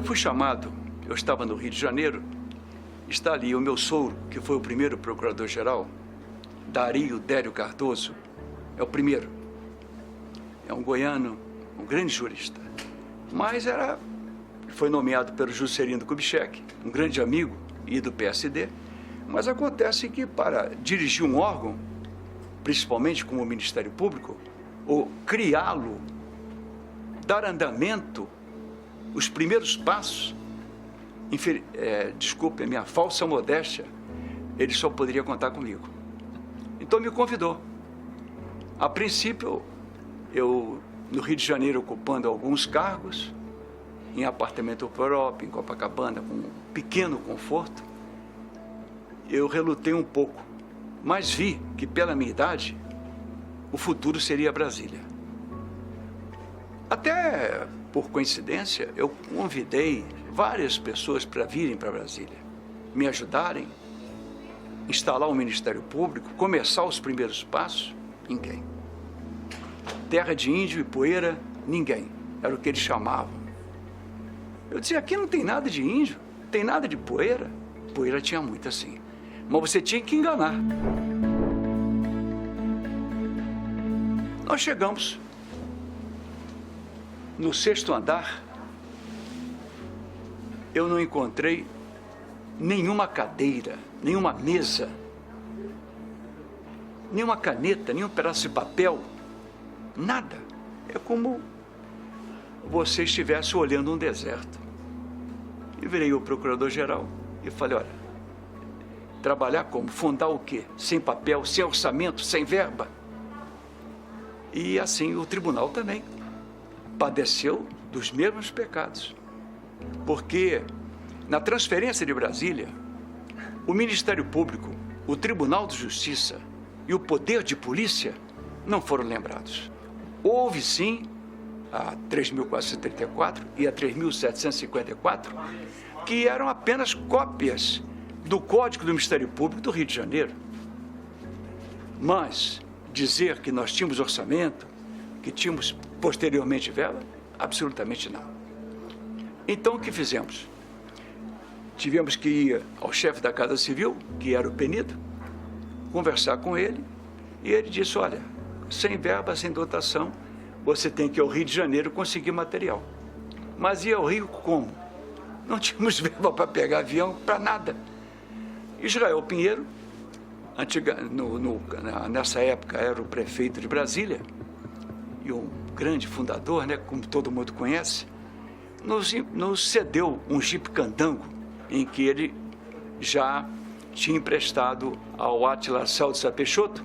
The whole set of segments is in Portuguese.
Eu fui chamado, eu estava no Rio de Janeiro, está ali o meu sogro, que foi o primeiro procurador-geral, Dario Dério Cardoso, é o primeiro. É um goiano, um grande jurista. Mas foi nomeado pelo Juscelino Kubitschek, um grande amigo e do PSD. Mas acontece que para dirigir um órgão, principalmente como o Ministério Público, ou criá-lo, dar andamento, os primeiros passos, desculpe a minha falsa modéstia, ele só poderia contar comigo. Então me convidou. A princípio, eu no Rio de Janeiro ocupando alguns cargos, em apartamento próprio, em Copacabana, com um pequeno conforto, eu relutei um pouco, mas vi que pela minha idade, o futuro seria Brasília. Até por coincidência, eu convidei várias pessoas para virem para Brasília, me ajudarem, instalar o Ministério Público, começar os primeiros passos. Ninguém. Terra de índio e poeira, ninguém. Era o que eles chamavam. Eu dizia, aqui não tem nada de índio, tem nada de poeira. Poeira tinha muito assim. Mas você tinha que enganar. Nós chegamos no 6º andar. Eu não encontrei nenhuma cadeira, nenhuma mesa, nenhuma caneta, nenhum pedaço de papel, nada. É como você estivesse olhando um deserto. E virei o procurador-geral e falei, olha, trabalhar como? Fundar o quê? Sem papel, sem orçamento, sem verba. E assim o tribunal também padeceu dos mesmos pecados. Porque na transferência de Brasília, o Ministério Público, o Tribunal de Justiça e o Poder de Polícia não foram lembrados. Houve sim a 3.434 e a 3.754, que eram apenas cópias do Código do Ministério Público do Rio de Janeiro. Mas dizer que nós tínhamos orçamento, que tínhamos posteriormente verba, absolutamente não. Então, o que fizemos? Tivemos que ir ao chefe da Casa Civil, que era o Penido, conversar com ele, e ele disse, olha, sem verba, sem dotação, você tem que ir ao Rio de Janeiro conseguir material. Mas ia ao Rio como? Não tínhamos verba para pegar avião, para nada. Israel Pinheiro, nessa época era o prefeito de Brasília, e um grande fundador, né, como todo mundo conhece, nos cedeu um Jeep Candango, em que ele já tinha emprestado ao Átila Salles Peixoto.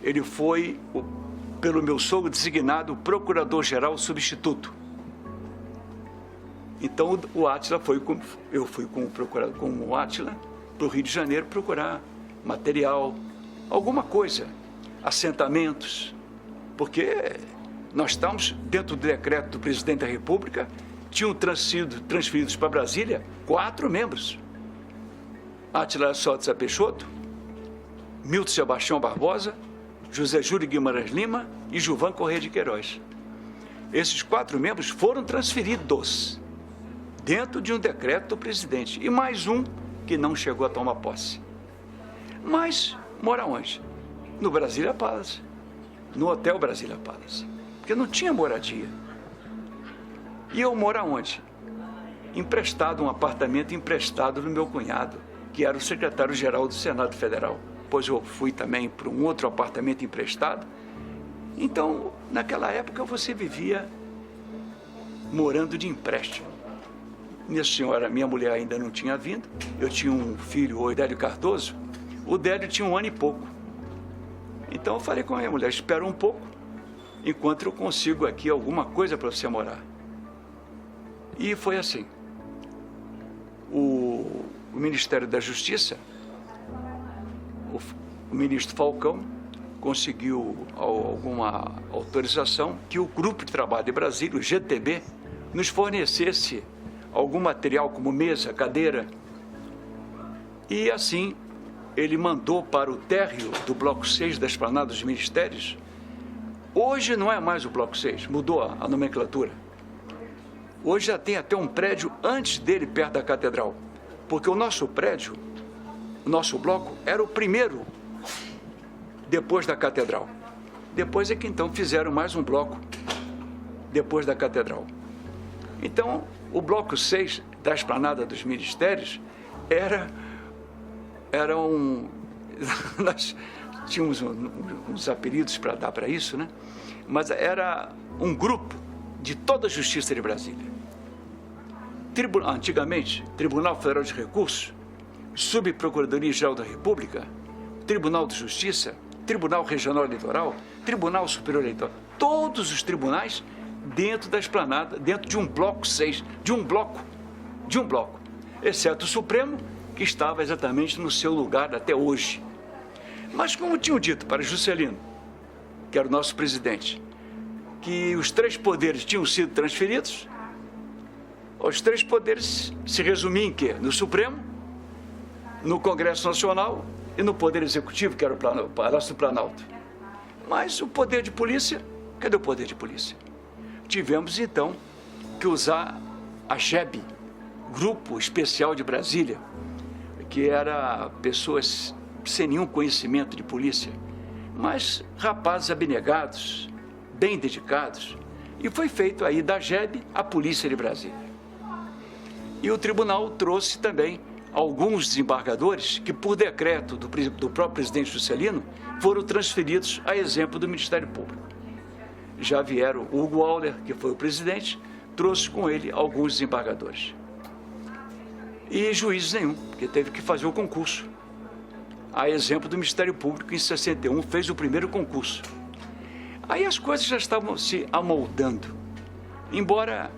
Ele foi, pelo meu sogro, designado procurador-geral substituto. Então, o Átila eu fui com o Átila para o Rio de Janeiro procurar material, alguma coisa, assentamentos, porque nós estamos dentro do decreto do presidente da República, tinham sido transferidos para Brasília 4 membros. Átila Salles Peixoto, Milton Sebastião Barbosa, José Júlio Guimarães Lima e Gilvan Corrêa de Queiroz. Esses 4 membros foram transferidos dentro de um decreto do presidente. E mais um que não chegou a tomar posse. Mas mora onde? No Brasília Palace, no Hotel Brasília Palace, porque não tinha moradia. E eu moro aonde? Emprestado, um apartamento emprestado do meu cunhado, que era o secretário-geral do Senado Federal. Depois eu fui também para um outro apartamento emprestado. Então, naquela época, você vivia morando de empréstimo. Minha mulher ainda não tinha vindo. Eu tinha um filho, o Dério Cardoso. O Dério tinha 1 ano e pouco. Então, eu falei com a minha mulher, espera um pouco, enquanto eu consigo aqui alguma coisa para você morar. E foi assim. O Ministério da Justiça, o ministro Falcão, conseguiu alguma autorização que o Grupo de Trabalho de Brasília, o GTB, nos fornecesse algum material como mesa, cadeira. E assim, ele mandou para o térreo do Bloco 6 da Esplanada dos Ministérios. Hoje não é mais o Bloco 6, mudou a nomenclatura. Hoje já tem até um prédio antes dele, perto da catedral, porque o nosso prédio, o nosso bloco, era o primeiro depois da catedral. Depois é que então fizeram mais um bloco depois da catedral. Então, o bloco 6 da Esplanada dos Ministérios era um... Nós tínhamos uns apelidos para dar para isso, né? Mas era um grupo de toda a Justiça de Brasília. Antigamente, Tribunal Federal de Recursos, Subprocuradoria-Geral da República, Tribunal de Justiça, Tribunal Regional Eleitoral, Tribunal Superior Eleitoral, todos os tribunais dentro da Esplanada, dentro de um bloco 6, de um bloco, exceto o Supremo, que estava exatamente no seu lugar até hoje. Mas como tinham dito para Juscelino, que era o nosso presidente, que os 3 poderes tinham sido transferidos, os 3 poderes se resumiam em quê? No Supremo, no Congresso Nacional e no Poder Executivo, que era o Palácio do Planalto. Mas o poder de polícia, cadê o poder de polícia? Tivemos, então, que usar a GEB, Grupo Especial de Brasília, que era pessoas sem nenhum conhecimento de polícia, mas rapazes abnegados, bem dedicados, e foi feito aí da GEB a Polícia de Brasília. E o tribunal trouxe também alguns desembargadores que, por decreto do próprio presidente Juscelino, foram transferidos a exemplo do Ministério Público. Já vieram o Hugo Auler, que foi o presidente, trouxe com ele alguns desembargadores. E juízes nenhum, porque teve que fazer o concurso. A exemplo do Ministério Público, em 61, fez o primeiro concurso. Aí as coisas já estavam se amoldando. Embora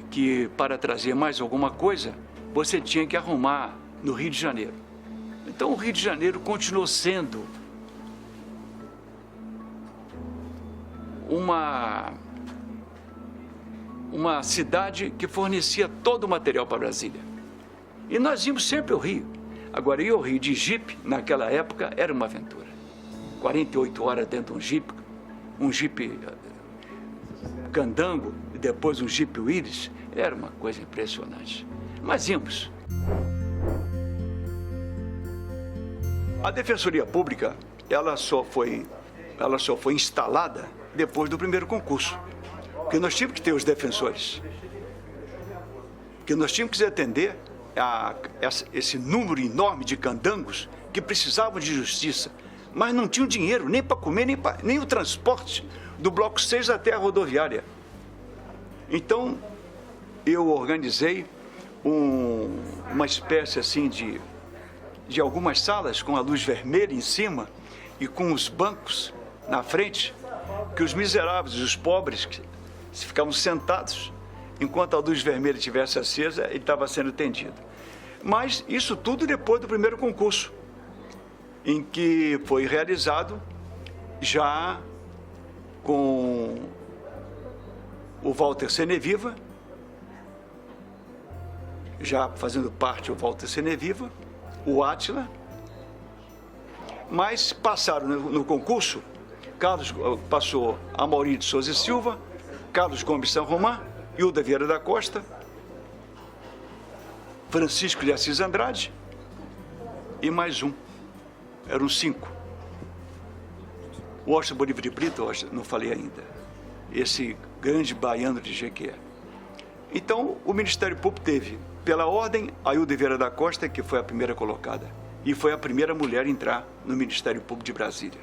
que, para trazer mais alguma coisa, você tinha que arrumar no Rio de Janeiro. Então, o Rio de Janeiro continuou sendo uma cidade que fornecia todo o material para Brasília. E nós íamos sempre ao Rio. Agora, ir ao Rio de Jeep, naquela época, era uma aventura. 48 horas dentro de um Jeep Candango, e depois um Jeep Willys, era uma coisa impressionante. Mas íamos. A Defensoria Pública, ela só foi instalada depois do primeiro concurso. Porque nós tínhamos que ter os defensores. Porque nós tínhamos que atender esse número enorme de candangos que precisavam de justiça, mas não tinham dinheiro nem para comer, nem o transporte do bloco 6 até a rodoviária. Então, eu organizei uma espécie assim de algumas salas com a luz vermelha em cima e com os bancos na frente, que os miseráveis, os pobres, ficavam sentados enquanto a luz vermelha estivesse acesa, ele estava sendo atendido. Mas isso tudo depois do primeiro concurso, em que foi realizado já com o Walter Seneviva, já fazendo parte o Walter Seneviva, o Átila, mas passaram no concurso, passou Amaury de Souza e Silva, Carlos Gomes San Román, Hilda Vieira da Costa, Francisco de Assis Andrade e mais um. Eram 5. O Washington Bolívar de Brito, não falei ainda. Esse grande baiano de Jequié. Então, o Ministério Público teve, pela ordem, a Hilda Vieira da Costa, que foi a primeira colocada. E foi a primeira mulher a entrar no Ministério Público de Brasília.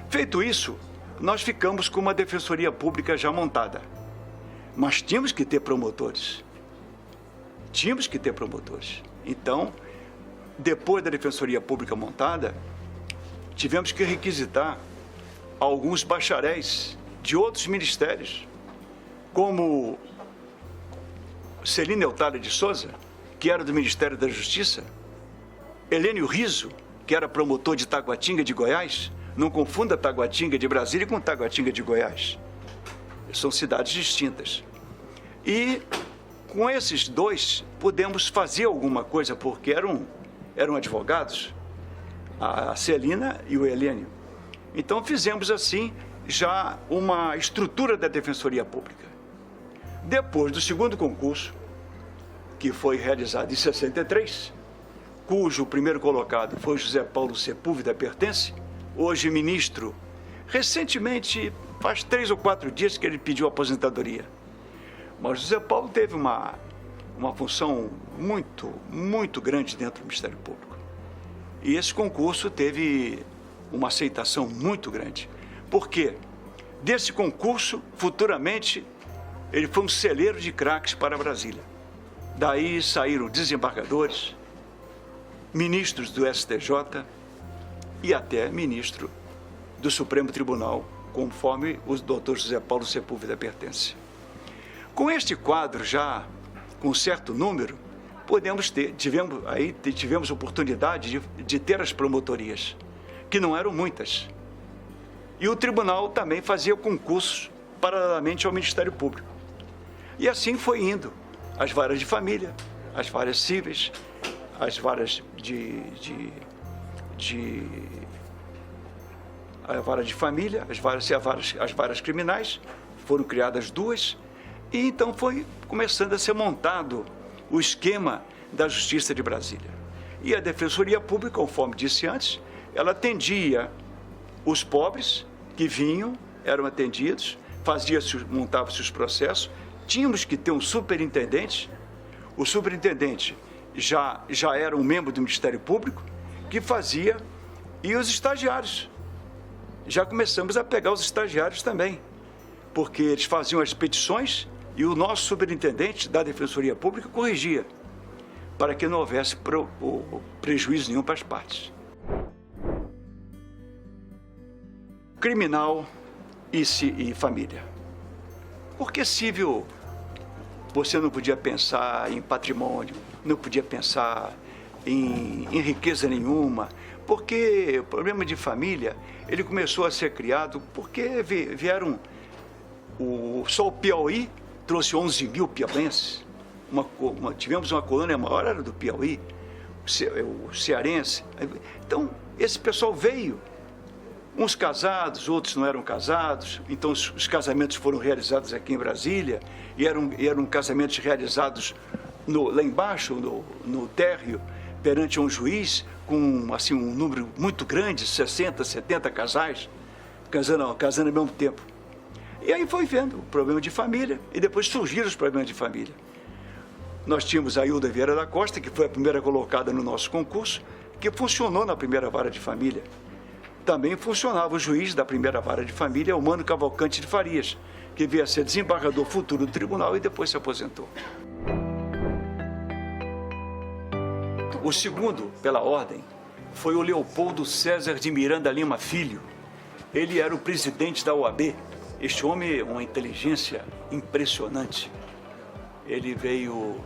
Feito isso, nós ficamos com uma Defensoria Pública já montada. Mas tínhamos que ter promotores. Então, depois da Defensoria Pública montada, tivemos que requisitar alguns bacharéis de outros ministérios, como Celina Eutália de Souza, que era do Ministério da Justiça, Helênio Riso, que era promotor de Taguatinga de Goiás. Não confunda Taguatinga de Brasília com Taguatinga de Goiás. São cidades distintas. E com esses dois pudemos fazer alguma coisa, porque eram advogados, a Celina e o Helênio. Então fizemos assim já uma estrutura da Defensoria Pública. Depois do segundo concurso, que foi realizado em 63, cujo primeiro colocado foi José Paulo Sepúlveda Pertence, hoje ministro. Recentemente, faz 3 ou 4 dias que ele pediu aposentadoria. Mas José Paulo teve uma função muito grande dentro do Ministério Público. E esse concurso teve uma aceitação muito grande. Por quê? Desse concurso, futuramente, ele foi um celeiro de craques para Brasília. Daí saíram desembargadores, ministros do STJ e até ministro do Supremo Tribunal, conforme o doutor José Paulo Sepúlveda Pertence. Com este quadro já com certo número, tivemos oportunidade de ter as promotorias, que não eram muitas. E o tribunal também fazia concursos paralelamente ao Ministério Público. E assim foi indo. As varas de família, as varas cíveis, as varas a vara de família, as varas criminais, foram criadas 2, e então foi começando a ser montado o esquema da Justiça de Brasília. E a Defensoria Pública, conforme disse antes, ela atendia os pobres que vinham, eram atendidos, montava-se os processos, tínhamos que ter um superintendente, o superintendente já era um membro do Ministério Público, que fazia, e os estagiários. Já começamos a pegar os estagiários também, porque eles faziam as petições e o nosso superintendente da Defensoria Pública corrigia, para que não houvesse prejuízo nenhum para as partes. Criminal e família. Porque civil, você não podia pensar em patrimônio, não podia pensar em riqueza nenhuma, porque o problema de família, ele começou a ser criado porque vieram, só o Piauí trouxe 11 mil piauienses, tivemos uma colônia maior, era do Piauí, o cearense. Então, esse pessoal veio, uns casados, outros não eram casados, então os casamentos foram realizados aqui em Brasília, e eram casamentos realizados lá embaixo, no térreo, perante um juiz, com assim, um número muito grande, 60, 70 casais, casando ao mesmo tempo. E aí foi vendo o problema de família, e depois surgiram os problemas de família. Nós tínhamos a Hilda Vieira da Costa, que foi a primeira colocada no nosso concurso, que funcionou na primeira vara de família. Também funcionava o juiz da primeira vara de família, o Mano Cavalcante de Farias, que veio a ser desembargador futuro do tribunal e depois se aposentou. O segundo, pela ordem, foi o Leopoldo César de Miranda Lima Filho. Ele era o presidente da OAB. Este homem é uma inteligência impressionante. Ele veio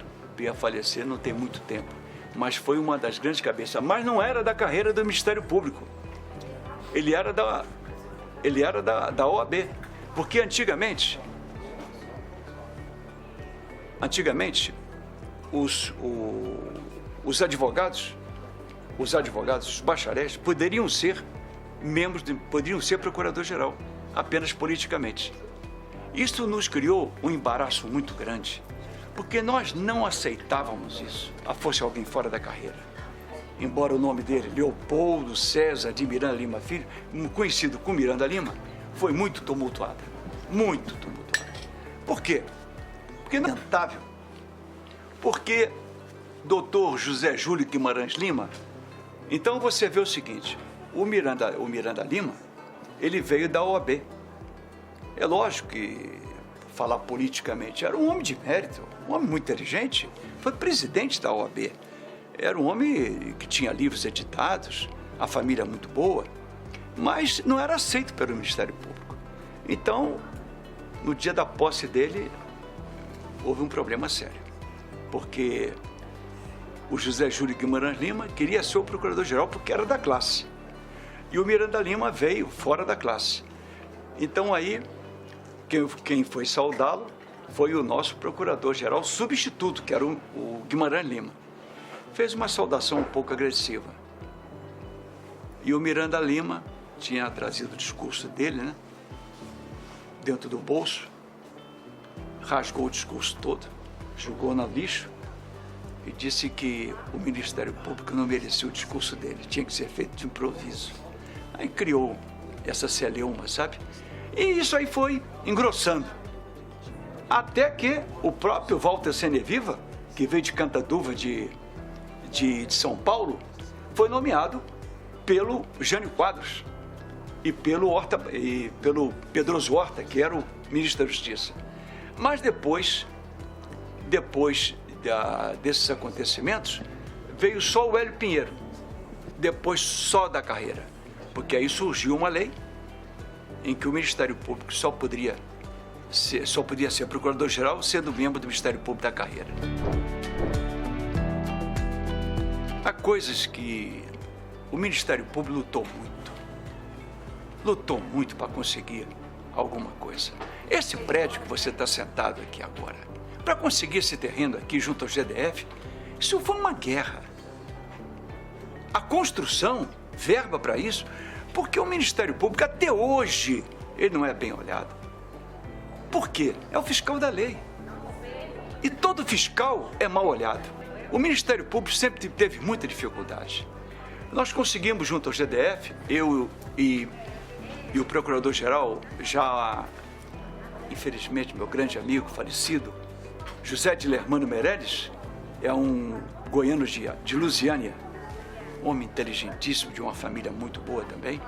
a falecer não tem muito tempo, mas foi uma das grandes cabeças. Mas não era da carreira do Ministério Público. Ele era da OAB, porque antigamente os advogados, os bacharéis, poderiam ser procurador-geral, apenas politicamente. Isso nos criou um embaraço muito grande, porque nós não aceitávamos isso, fosse alguém fora da carreira. Embora o nome dele, Leopoldo César de Miranda Lima Filho, conhecido como Miranda Lima, foi muito tumultuada. Muito tumultuada. Por quê? Porque não é lamentável. Porque Dr. José Júlio Guimarães Lima, então você vê o seguinte, o Miranda Lima, ele veio da OAB. É lógico que, falar politicamente, era um homem de mérito, um homem muito inteligente, foi presidente da OAB. Era um homem que tinha livros editados, a família muito boa, mas não era aceito pelo Ministério Público. Então, no dia da posse dele, houve um problema sério, porque o José Júlio Guimarães Lima queria ser o procurador-geral porque era da classe, e o Miranda Lima veio fora da classe. Então aí, quem foi saudá-lo foi o nosso procurador-geral substituto, que era o Guimarães Lima. Fez uma saudação um pouco agressiva. E o Miranda Lima tinha trazido o discurso dele, né, dentro do bolso, rasgou o discurso todo, jogou no lixo e disse que o Ministério Público não merecia o discurso dele, tinha que ser feito de improviso. Aí criou essa celeuma, sabe? E isso aí foi engrossando. Até que o próprio Walter Seneviva, que veio de Cantaduva de São Paulo, foi nomeado pelo Jânio Quadros e pelo Pedroso Horta, que era o ministro da Justiça. Mas depois desses acontecimentos, veio só o Hélio Pinheiro, depois só da Carreira, porque aí surgiu uma lei em que o Ministério Público só podia ser procurador-geral sendo membro do Ministério Público da Carreira. Há coisas que o Ministério Público lutou muito para conseguir alguma coisa. Esse prédio que você está sentado aqui agora, para conseguir esse terreno aqui junto ao GDF, isso foi uma guerra. A construção, verba para isso, porque o Ministério Público até hoje ele não é bem olhado. Por quê? É o fiscal da lei. E todo fiscal é mal olhado. O Ministério Público sempre teve muita dificuldade. Nós conseguimos, junto ao GDF, eu e o Procurador-Geral, já, infelizmente, meu grande amigo falecido, José de Lermano Meirelles, é um goiano de Lusiânia, um homem inteligentíssimo, de uma família muito boa também.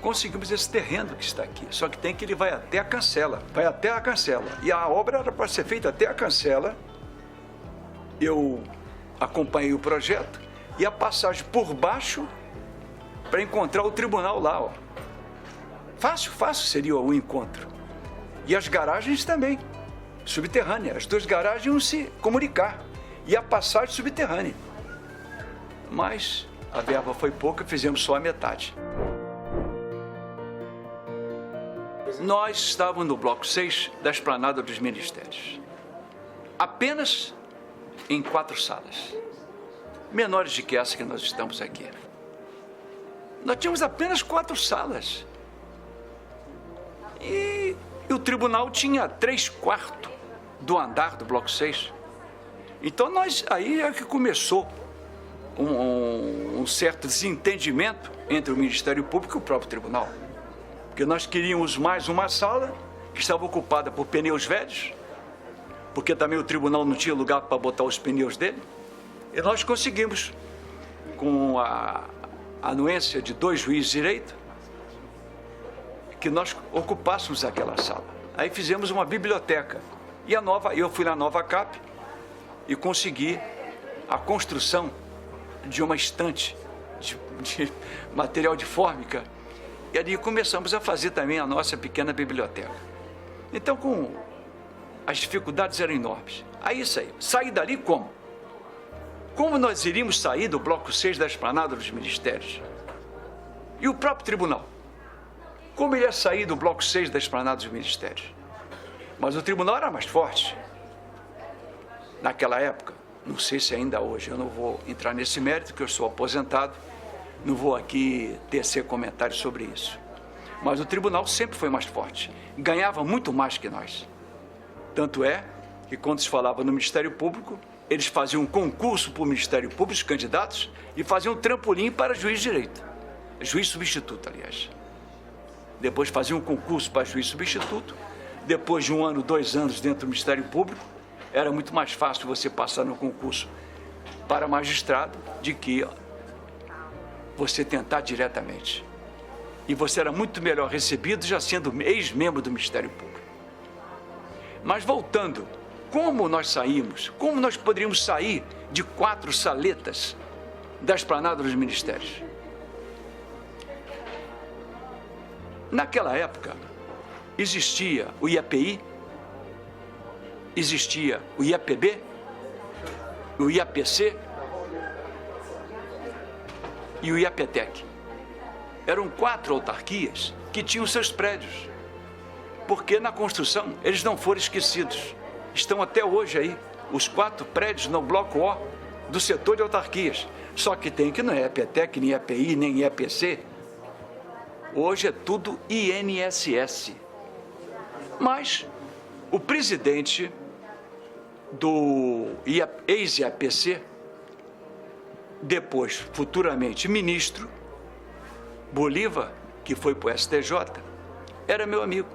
Conseguimos esse terreno que está aqui, só que ele vai até a Cancela, e a obra era para ser feita até a Cancela. Eu acompanhei o projeto e a passagem por baixo para encontrar o tribunal lá, ó. Fácil seria o encontro. E as garagens também, subterrâneas, as duas garagens iam se comunicar, e a passagem subterrânea. Mas a verba foi pouca, fizemos só a metade. Nós estávamos no bloco 6 da Esplanada dos Ministérios. Apenas em 4 salas, menores de que essa que nós estamos aqui. Nós tínhamos apenas 4 salas. E o tribunal tinha 3/4 do andar do bloco 6. Então aí é que começou um certo desentendimento entre o Ministério Público e o próprio tribunal. Porque nós queríamos mais uma sala que estava ocupada por pneus velhos, porque também o tribunal não tinha lugar para botar os pneus dele. E nós conseguimos, com a anuência de 2 juízes de direito, que nós ocupássemos aquela sala. Aí fizemos uma biblioteca. E eu fui na Nova Cap e consegui a construção de uma estante de material de fórmica. E ali começamos a fazer também a nossa pequena biblioteca. Então, as dificuldades eram enormes. Aí saí dali como? Como nós iríamos sair do bloco 6 da Esplanada dos Ministérios? E o próprio tribunal? Como ele ia sair do bloco 6 da Esplanada dos Ministérios? Mas o tribunal era mais forte. Naquela época, não sei se ainda hoje, eu não vou entrar nesse mérito, porque eu sou aposentado, não vou aqui tecer comentários sobre isso. Mas o tribunal sempre foi mais forte, ganhava muito mais que nós. Tanto é que quando se falava no Ministério Público, eles faziam um concurso para o Ministério Público, os candidatos, e faziam um trampolim para juiz de direito. Juiz substituto, aliás. Depois faziam um concurso para juiz substituto. Depois de 1 ano, 2 anos dentro do Ministério Público, era muito mais fácil você passar no concurso para magistrado do que você tentar diretamente. E você era muito melhor recebido já sendo ex-membro do Ministério Público. Mas voltando, como nós saímos? Como nós poderíamos sair de 4 saletas da Esplanada dos Ministérios? Naquela época, existia o IAPI, existia o IAPB, o IAPC e o IAPTEC. Eram 4 autarquias que tinham seus prédios, porque na construção eles não foram esquecidos. Estão até hoje aí, os 4 prédios no bloco O do setor de autarquias. Só que tem que não é IAPTEC, nem IAPI, nem IAPC. Hoje é tudo INSS. Mas o presidente do ex-IAPC, depois, futuramente, ministro, Bolívar, que foi para o STJ, era meu amigo.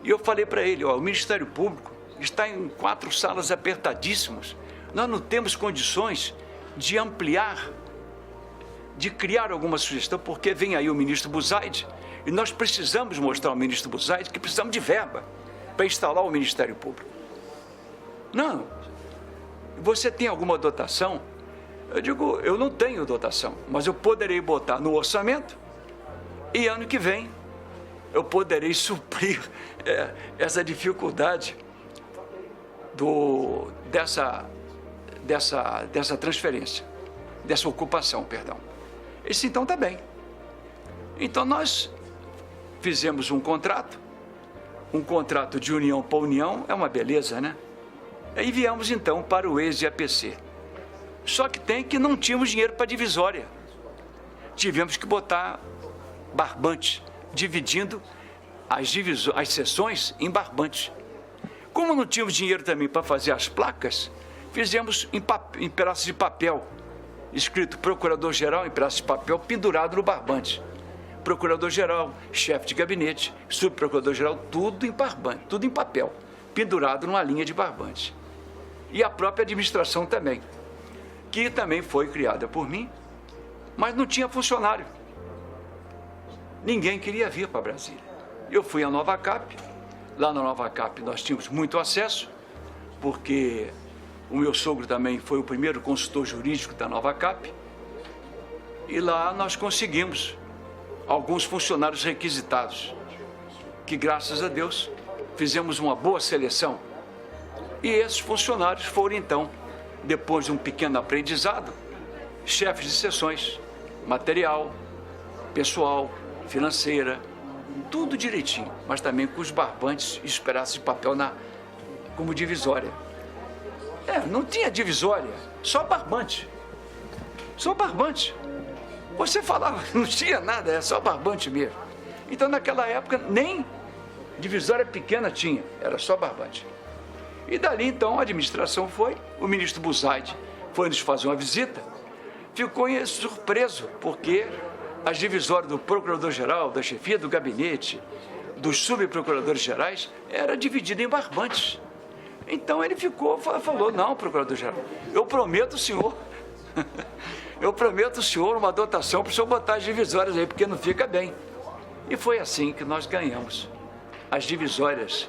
E eu falei para ele, ó, o Ministério Público está em 4 salas apertadíssimas, nós não temos condições de ampliar, de criar alguma sugestão, porque vem aí o ministro Buzaide, e nós precisamos mostrar ao ministro Buzaide que precisamos de verba para instalar o Ministério Público. Não, você tem alguma dotação? Eu digo, eu não tenho dotação, mas eu poderei botar no orçamento e ano que vem eu poderei suprir essa dificuldade dessa transferência, dessa ocupação, perdão. Esse então está bem. Então nós fizemos um contrato de união para união, é uma beleza, né? Aí viemos então para o ex-IAPC. Só que não tínhamos dinheiro para divisória. Tivemos que botar barbante, dividindo as sessões em barbante. Como não tínhamos dinheiro também para fazer as placas, fizemos em pedaços de papel, escrito Procurador-Geral em pedaços de papel, pendurado no barbante. Procurador-Geral, chefe de gabinete, subprocurador-geral, tudo em barbante, tudo em papel, pendurado numa linha de barbante. E a própria administração também, que também foi criada por mim, mas não tinha funcionário. Ninguém queria vir para Brasília. Eu fui à Nova Cap, lá na Nova Cap nós tínhamos muito acesso, porque o meu sogro também foi o primeiro consultor jurídico da Nova Cap, e lá nós conseguimos alguns funcionários requisitados, que graças a Deus fizemos uma boa seleção. E esses funcionários foram então, depois de um pequeno aprendizado, chefes de seções, material, pessoal, financeira, tudo direitinho, mas também com os barbantes e os pedaços de papel como divisória. Não tinha divisória, só barbante. Só barbante. Você falava, não tinha nada, era só barbante mesmo. Então, naquela época, nem divisória pequena tinha, era só barbante. E dali, então, a administração o ministro Buzaide foi nos fazer uma visita, ficou surpreso, porque as divisórias do procurador-geral, da chefia do gabinete, dos subprocuradores gerais, era dividida em barbantes. Então ele falou, não, procurador-geral, eu prometo ao senhor uma dotação para o senhor botar as divisórias aí, porque não fica bem. E foi assim que nós ganhamos as divisórias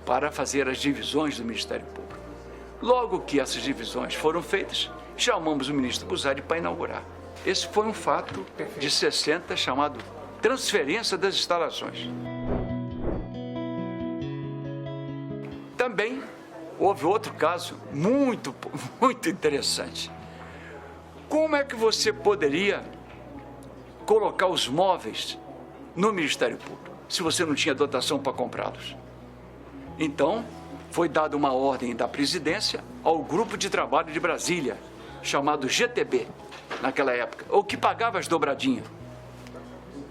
para fazer as divisões do Ministério Público. Logo que essas divisões foram feitas, chamamos o ministro Buzaide para inaugurar. Esse foi um fato de 60 chamado transferência das instalações. Também houve outro caso muito, muito interessante. Como é que você poderia colocar os móveis no Ministério Público se você não tinha dotação para comprá-los? Então, foi dada uma ordem da presidência ao grupo de trabalho de Brasília, chamado GTB, naquela época, ou que pagava as dobradinhas.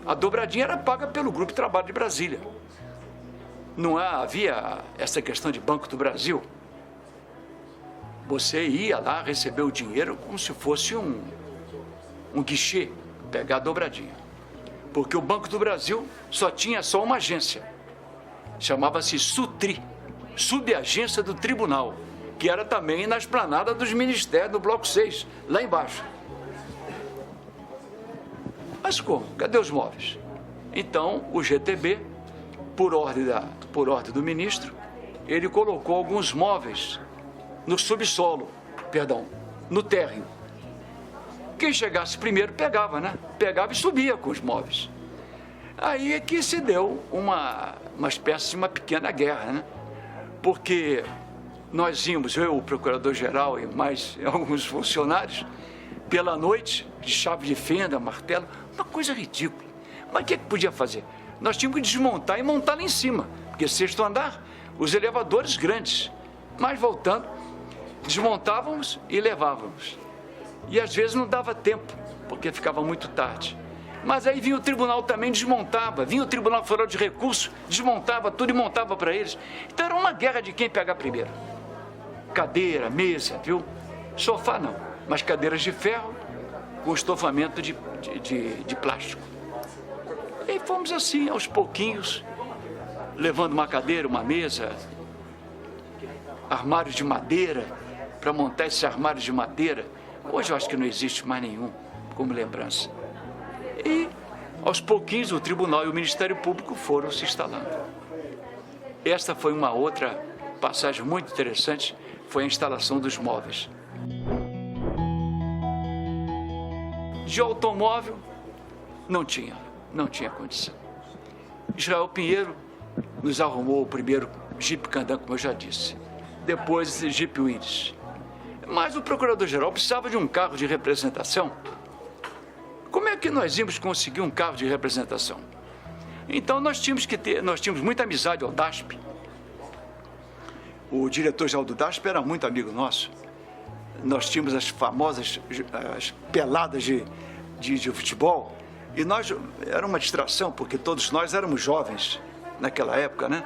A dobradinha era paga pelo grupo de trabalho de Brasília. Não havia essa questão de Banco do Brasil. Você ia lá receber o dinheiro como se fosse um guichê, pegar a dobradinha. Porque o Banco do Brasil tinha só uma agência. Chamava-se SUTRI, Subagência do Tribunal, que era também na esplanada dos ministérios, do Bloco 6, lá embaixo. Mas como? Cadê os móveis? Então, o GTB, por ordem do ministro, ele colocou alguns móveis no subsolo, no térreo. Quem chegasse primeiro pegava, né? Pegava e subia com os móveis. Aí é que se deu uma espécie de uma pequena guerra, né? Porque nós íamos, eu, o procurador-geral e mais alguns funcionários, pela noite, de chave de fenda, martelo, uma coisa ridícula. Mas o que podia fazer? Nós tínhamos que desmontar e montar lá em cima, porque sexto andar, os elevadores grandes. Mas voltando, desmontávamos e levávamos. E às vezes não dava tempo, porque ficava muito tarde. Mas aí vinha o tribunal também, desmontava. Vinha o Tribunal Federal de Recursos, desmontava tudo e montava para eles. Então era uma guerra de quem pegar primeiro. Cadeira, mesa, viu? Sofá não, mas cadeiras de ferro com estofamento de plástico. E fomos assim, aos pouquinhos, levando uma cadeira, uma mesa, armários de madeira, para montar esses armários de madeira. Hoje eu acho que não existe mais nenhum, como lembrança. E, aos pouquinhos, o tribunal e o Ministério Público foram se instalando. Esta foi uma outra passagem muito interessante, foi a instalação dos móveis. De automóvel, não tinha condição. Israel Pinheiro nos arrumou o primeiro Jeep Candan, como eu já disse. Depois, Jeep Willys. Mas o procurador-geral precisava de um carro de representação. Como é que nós íamos conseguir um carro de representação? Então nós tínhamos muita amizade ao DASP. O diretor-geral do DASP era muito amigo nosso. Nós tínhamos as famosas peladas de futebol. E era uma distração, porque todos nós éramos jovens naquela época, né?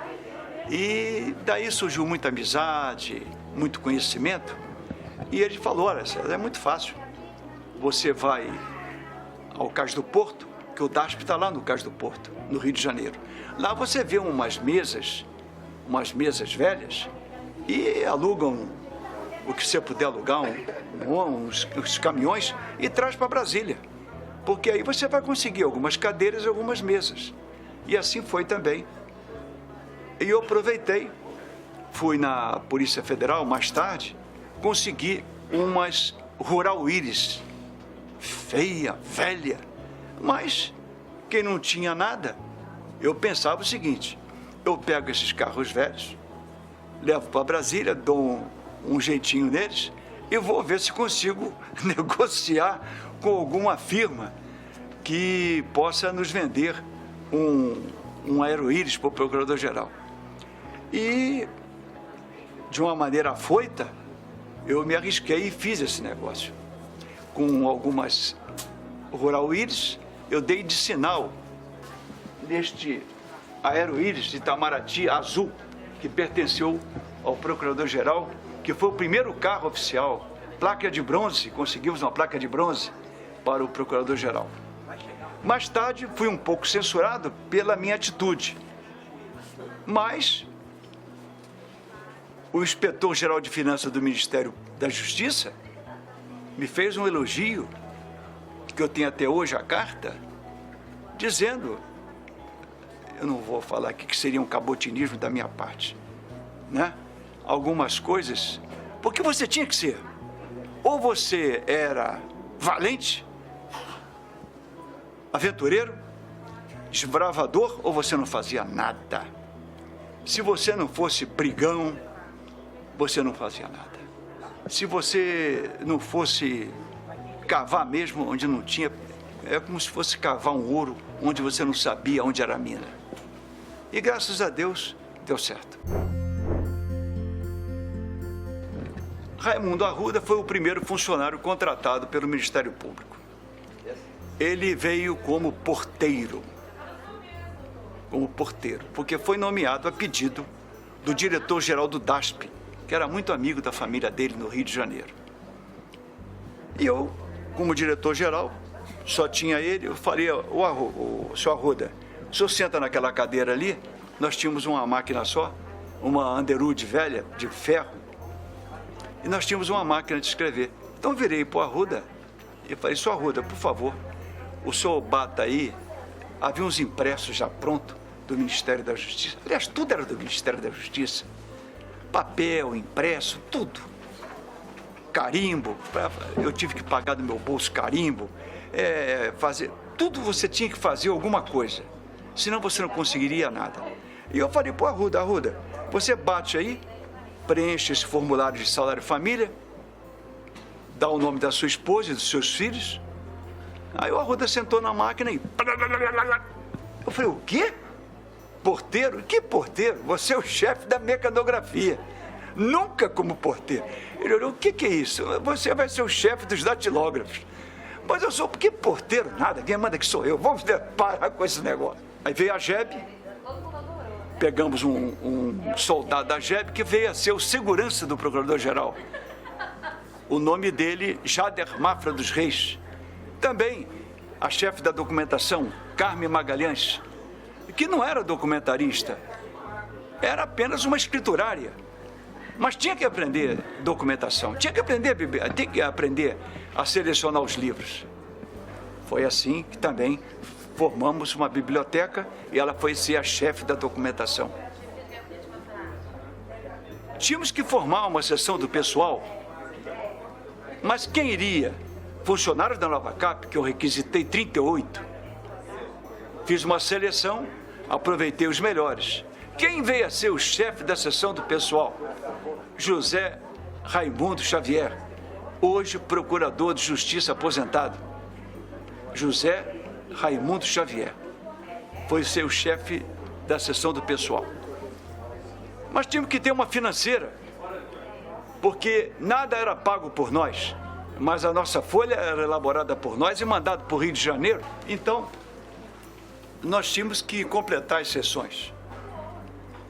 E daí surgiu muita amizade, muito conhecimento. E ele falou, olha, é muito fácil. Você vai ao Cais do Porto, que o DASP está lá no Cais do Porto, no Rio de Janeiro. Lá você vê umas mesas velhas, e alugam o que você puder alugar, uns caminhões, e traz para Brasília. Porque aí você vai conseguir algumas cadeiras e algumas mesas. E assim foi também. E eu aproveitei, fui na Polícia Federal mais tarde, consegui umas Rural Willys, feia, velha, mas quem não tinha nada, eu pensava o seguinte, eu pego esses carros velhos, levo para Brasília, dou um jeitinho neles e vou ver se consigo negociar com alguma firma que possa nos vender um Aero Willys para o Procurador-Geral. E, de uma maneira afoita, eu me arrisquei e fiz esse negócio. Com algumas Rural Willys, eu dei de sinal neste Aero Willys de Itamaraty azul, que pertenceu ao Procurador-Geral, que foi o primeiro carro oficial, placa de bronze, conseguimos uma placa de bronze para o Procurador-Geral. Mais tarde, fui um pouco censurado pela minha atitude, mas o Inspetor-Geral de Finanças do Ministério da Justiça me fez um elogio, que eu tenho até hoje a carta, dizendo, eu não vou falar aqui que seria um cabotinismo da minha parte, né? Algumas coisas, porque você tinha que ser, ou você era valente, aventureiro, desbravador, ou você não fazia nada. Se você não fosse brigão, você não fazia nada. Se você não fosse cavar mesmo onde não tinha, é como se fosse cavar um ouro onde você não sabia onde era a mina. E graças a Deus, deu certo. Raimundo Arruda foi o primeiro funcionário contratado pelo Ministério Público. Ele veio como porteiro, porque foi nomeado a pedido do diretor-geral do DASP, que era muito amigo da família dele no Rio de Janeiro. E eu, como diretor-geral, só tinha ele, eu falei, o senhor Arruda, o senhor senta naquela cadeira ali, nós tínhamos uma máquina só, uma Underwood velha, de ferro, e nós tínhamos uma máquina de escrever. Então eu virei para o Arruda e falei, senhor Arruda, por favor, o senhor bata aí, havia uns impressos já prontos do Ministério da Justiça. Aliás, tudo era do Ministério da Justiça. Papel, impresso, tudo. Carimbo, eu tive que pagar do meu bolso carimbo, fazer, tudo você tinha que fazer alguma coisa, senão você não conseguiria nada. E eu falei para o Arruda, você bate aí, preenche esse formulário de salário família, dá o nome da sua esposa e dos seus filhos. Aí o Arruda sentou na máquina e... Eu falei, o quê? Porteiro? Que porteiro? Você é o chefe da mecanografia. Nunca como porteiro. Ele olhou, o que é isso? Você vai ser o chefe dos datilógrafos. Mas eu sou, porque porteiro nada, quem manda que sou eu, vamos parar com esse negócio. Aí veio a GEB, pegamos um soldado da GEB que veio a ser o segurança do procurador-geral. O nome dele, Jader Mafra dos Reis. Também a chefe da documentação, Carmen Magalhães, que não era documentarista, era apenas uma escriturária. Mas tinha que aprender documentação, tinha que aprender a selecionar os livros. Foi assim que também formamos uma biblioteca e ela foi ser a chefe da documentação. Tínhamos que formar uma seção do pessoal, mas quem iria? Funcionários da Nova Cap, que eu requisitei 38. Fiz uma seleção, aproveitei os melhores. Quem veio a ser o chefe da seção do pessoal? José Raimundo Xavier, hoje procurador de justiça aposentado. José Raimundo Xavier foi ser o chefe da seção do pessoal. Mas tínhamos que ter uma financeira, porque nada era pago por nós, mas a nossa folha era elaborada por nós e mandada para o Rio de Janeiro. Então, nós tínhamos que completar as sessões,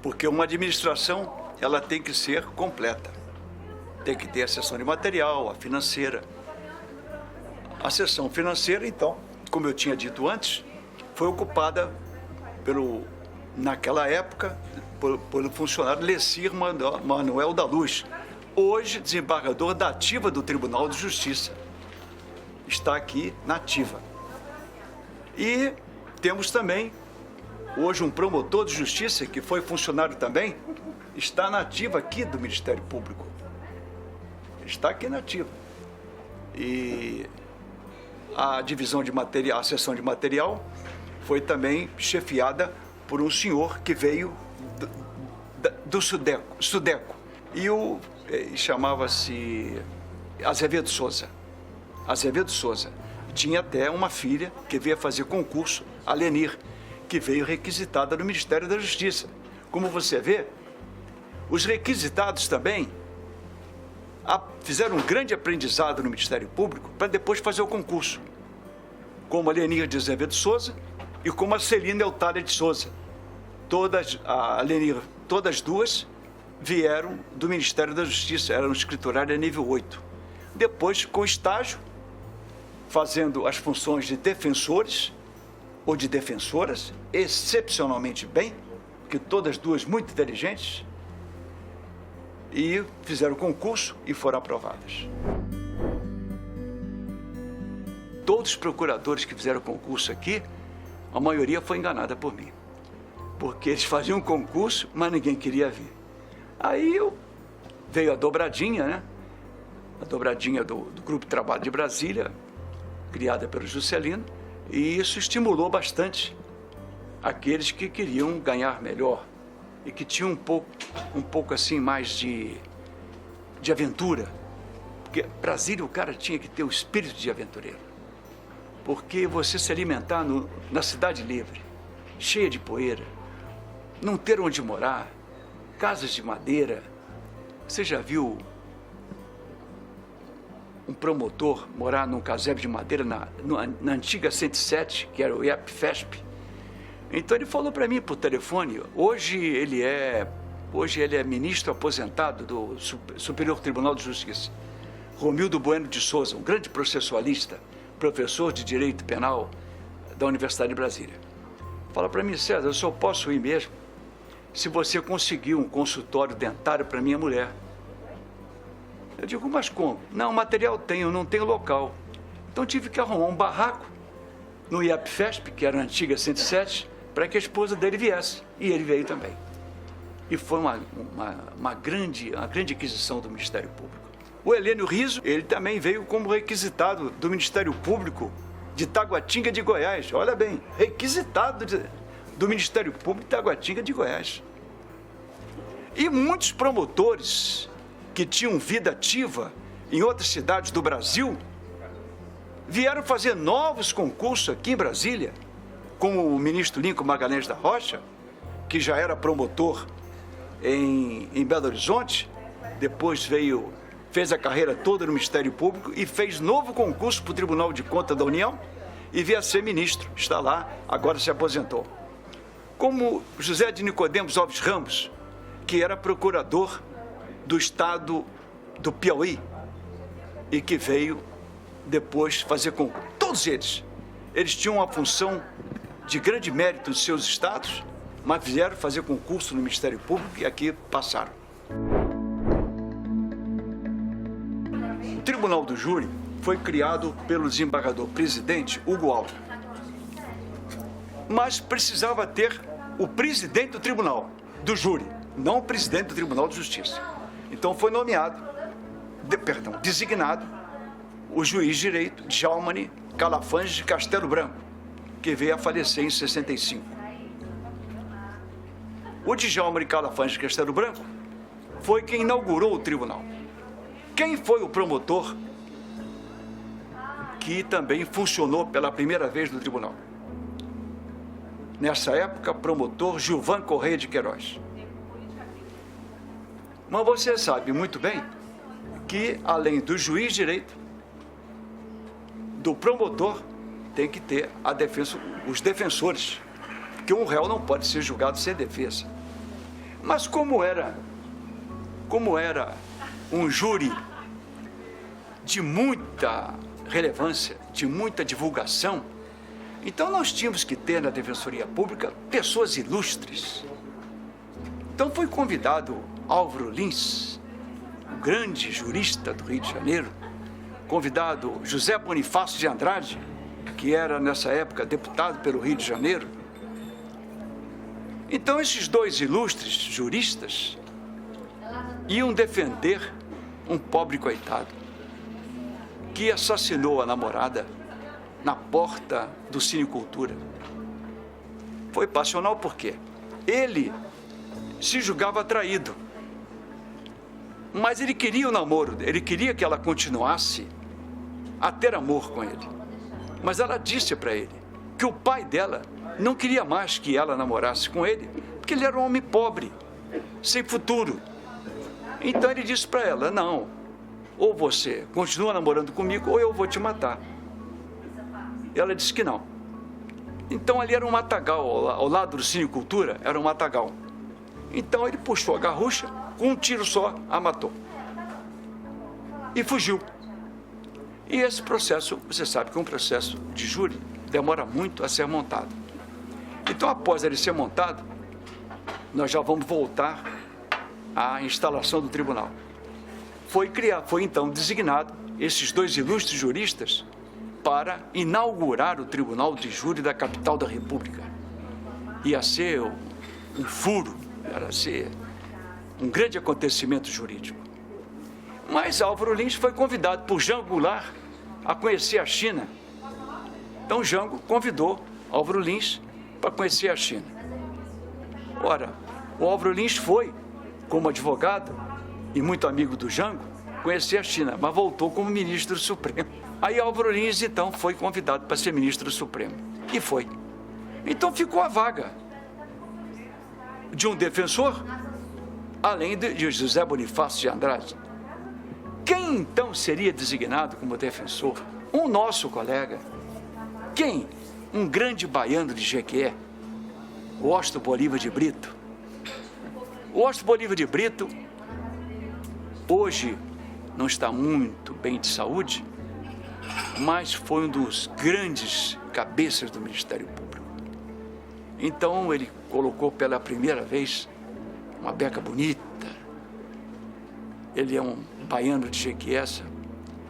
porque uma administração, ela tem que ser completa. Tem que ter a seção de material, a financeira. A seção financeira, então, como eu tinha dito antes, foi ocupada naquela época, pelo funcionário Lecir Manuel da Luz, hoje desembargador da ativa do Tribunal de Justiça. Está aqui na ativa. E temos também, hoje, um promotor de justiça, que foi funcionário também, está na ativa aqui do Ministério Público. Está aqui na ativa. E a divisão de material, a seção de material, foi também chefiada por um senhor que veio do Sudeco. E chamava-se Azevedo Souza. Azevedo Souza. Tinha até uma filha que veio fazer concurso, a Lenir, que veio requisitada no Ministério da Justiça. Como você vê, os requisitados também fizeram um grande aprendizado no Ministério Público para depois fazer o concurso, como a Lenir de Azevedo Souza e como a Celina Eutália de Souza. Todas duas vieram do Ministério da Justiça, eram escriturárias nível 8. Depois, com estágio, fazendo as funções de defensores ou de defensoras, excepcionalmente bem, porque todas duas muito inteligentes, e fizeram o concurso e foram aprovadas. Todos os procuradores que fizeram concurso aqui, a maioria foi enganada por mim, porque eles faziam concurso, mas ninguém queria vir. Aí veio a dobradinha, né? A dobradinha do Grupo de Trabalho de Brasília, criada pelo Juscelino, e isso estimulou bastante aqueles que queriam ganhar melhor e que tinham um pouco assim mais de aventura. Porque Brasília, o cara tinha que ter o espírito de aventureiro. Porque você se alimentar na cidade livre, cheia de poeira, não ter onde morar, casas de madeira. Você já viu um promotor morar num casebre de madeira na antiga 107, que era o IEP-FESP? Então ele falou para mim por telefone, hoje ele é ministro aposentado do Superior Tribunal de Justiça, Romildo Bueno de Souza, um grande processualista, professor de Direito Penal da Universidade de Brasília. Fala para mim, César, eu só posso ir mesmo se você conseguir um consultório dentário para minha mulher. Eu digo, mas como? Não, material tenho, não tenho local. Então tive que arrumar um barraco no IEP-FESP, que era a antiga 107, para que a esposa dele viesse. E ele veio também. E foi uma grande aquisição do Ministério Público. O Helênio Riso, ele também veio como requisitado do Ministério Público de Taguatinga de Goiás. Olha bem, requisitado do Ministério Público de Taguatinga de Goiás. E muitos promotores que tinham vida ativa em outras cidades do Brasil vieram fazer novos concursos aqui em Brasília, como o ministro Lincoln Magalhães da Rocha, que já era promotor em Belo Horizonte, depois veio fez a carreira toda no Ministério Público e fez novo concurso para o Tribunal de Contas da União e veio a ser ministro. Está lá, agora se aposentou. Como José de Nicodemos Alves Ramos, que era procurador do estado do Piauí e que veio depois fazer com todos eles tinham uma função de grande mérito dos seus estados, mas vieram fazer concurso no Ministério Público e aqui passaram. O Tribunal do Júri foi criado pelo desembargador-presidente Hugo Alves, mas precisava ter o presidente do tribunal, do júri, não o presidente do Tribunal de Justiça. Então foi designado o juiz de direito Djalmane Calafange de Castelo Branco, que veio a falecer em 65. O Djalmane Calafange de Castelo Branco foi quem inaugurou o tribunal. Quem foi o promotor que também funcionou pela primeira vez no tribunal? Nessa época, promotor Gilvan Correia de Queiroz. Mas você sabe muito bem que, além do juiz de direito, do promotor, tem que ter os defensores, porque um réu não pode ser julgado sem defesa. Mas como era um júri de muita relevância, de muita divulgação, então nós tínhamos que ter na Defensoria Pública pessoas ilustres. Então foi convidado Álvaro Lins, o grande jurista do Rio de Janeiro, convidado José Bonifácio de Andrade, que era nessa época deputado pelo Rio de Janeiro. Então esses dois ilustres juristas iam defender um pobre coitado que assassinou a namorada na porta do Cine Cultura. Foi passional porque ele se julgava traído, mas ele queria o namoro, ele queria que ela continuasse a ter amor com ele. Mas ela disse para ele que o pai dela não queria mais que ela namorasse com ele, porque ele era um homem pobre, sem futuro. Então ele disse para ela: não, ou você continua namorando comigo ou eu vou te matar. E ela disse que não. Então ali era um matagal, ao lado do Cine Cultura era um matagal. Então ele puxou a garrucha, com um tiro só a matou e fugiu. E esse processo, você sabe que um processo de júri demora muito a ser montado. Então, após ele ser montado, nós já vamos voltar à instalação do tribunal. Foi então designado esses dois ilustres juristas para inaugurar o Tribunal de Júri da capital da República. Ia ser um furo, ia ser um grande acontecimento jurídico. Mas Álvaro Lins foi convidado por Jango Goulart a conhecer a China. Então Jango convidou Álvaro Lins para conhecer a China. Ora, o Álvaro Lins foi, como advogado e muito amigo do Jango, conhecer a China, mas voltou como ministro supremo. Aí Álvaro Lins, então, foi convidado para ser ministro supremo. E foi. Então ficou a vaga de um defensor, além de José Bonifácio de Andrade. Quem, então, seria designado como defensor? Um nosso colega. Quem? Um grande baiano de Jequié, o Osto Bolívar de Brito. O Osto Bolívar de Brito, hoje, não está muito bem de saúde, mas foi um dos grandes cabeças do Ministério Público. Então, ele colocou pela primeira vez uma beca bonita. Ele é um baiano de Jequié,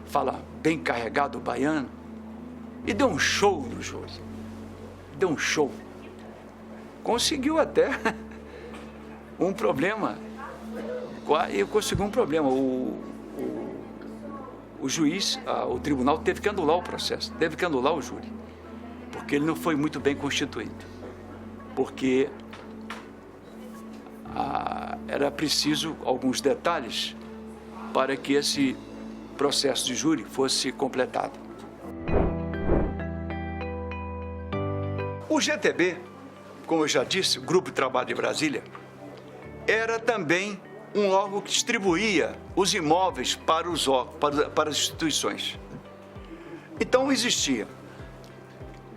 fala bem carregado o baiano, e deu um show no júri. Deu um show. Conseguiu até um problema. Eu consegui um problema. O juiz, o tribunal teve que anular o processo, teve que anular o júri, porque ele não foi muito bem constituído. Porque era preciso alguns detalhes para que esse processo de júri fosse completado. O GTB, como eu já disse, o Grupo de Trabalho de Brasília, era também um órgão que distribuía os imóveis para as instituições. Então, existia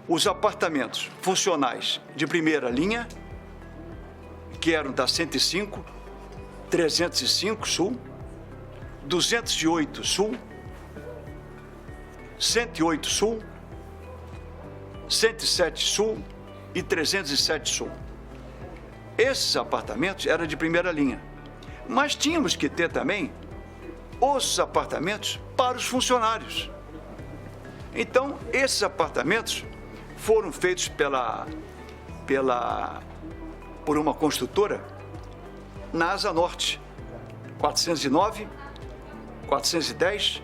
os apartamentos funcionais de primeira linha, que eram da 105, 305 Sul, 208 Sul, 108 Sul, 107 Sul e 307 Sul. Esses apartamentos eram de primeira linha, mas tínhamos que ter também os apartamentos para os funcionários. Então, esses apartamentos foram feitos por uma construtora na Asa Norte, 409, 410,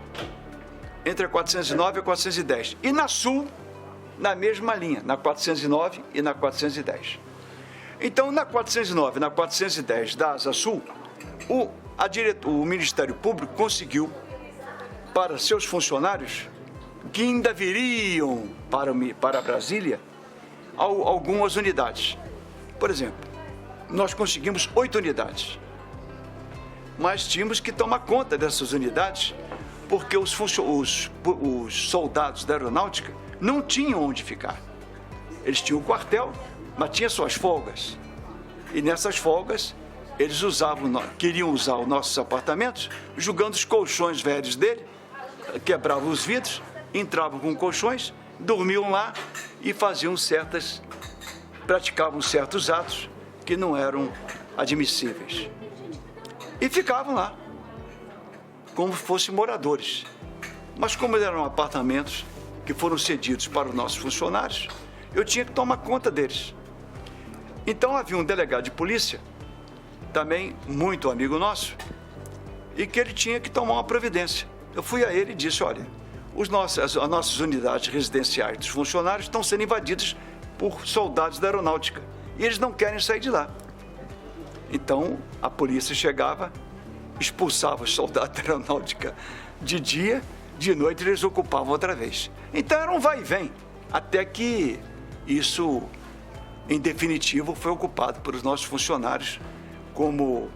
entre a 409 e a 410. E na Sul, na mesma linha, na 409 e na 410. Então, na 409 e na 410 da Asa Sul, o Ministério Público conseguiu, para seus funcionários, que ainda viriam para Brasília, algumas unidades. Por exemplo, nós conseguimos 8 unidades, mas tínhamos que tomar conta dessas unidades, porque os soldados da aeronáutica não tinham onde ficar. Eles tinham o quartel, mas tinha suas folgas. E nessas folgas, eles queriam usar os nossos apartamentos, jogando os colchões velhos dele, quebravam os vidros, entravam com colchões, dormiam lá e praticavam certos atos que não eram admissíveis. E ficavam lá, como fossem moradores. Mas como eram apartamentos que foram cedidos para os nossos funcionários, eu tinha que tomar conta deles. Então havia um delegado de polícia, também muito amigo nosso, e que ele tinha que tomar uma providência. Eu fui a ele e disse, olha, as nossas unidades residenciais dos funcionários estão sendo invadidas por soldados da aeronáutica e eles não querem sair de lá. Então, a polícia chegava, expulsava os soldados da aeronáutica de dia, de noite eles ocupavam outra vez. Então, era um vai e vem, até que isso, em definitivo, foi ocupado por os nossos funcionários, como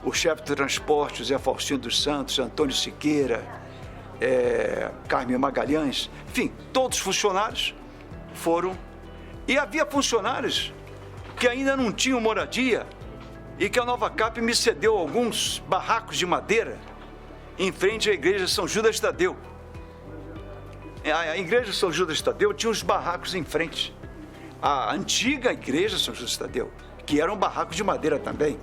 o chefe de transporte, José Faustino dos Santos, Antônio Siqueira, Carmen Magalhães, enfim, todos os funcionários foram. E havia funcionários que ainda não tinham moradia e que a Nova Cap me cedeu alguns barracos de madeira em frente à igreja São Judas Tadeu. A igreja São Judas Tadeu tinha os barracos em frente. A antiga igreja São Judas Tadeu, que era um barraco de madeira também,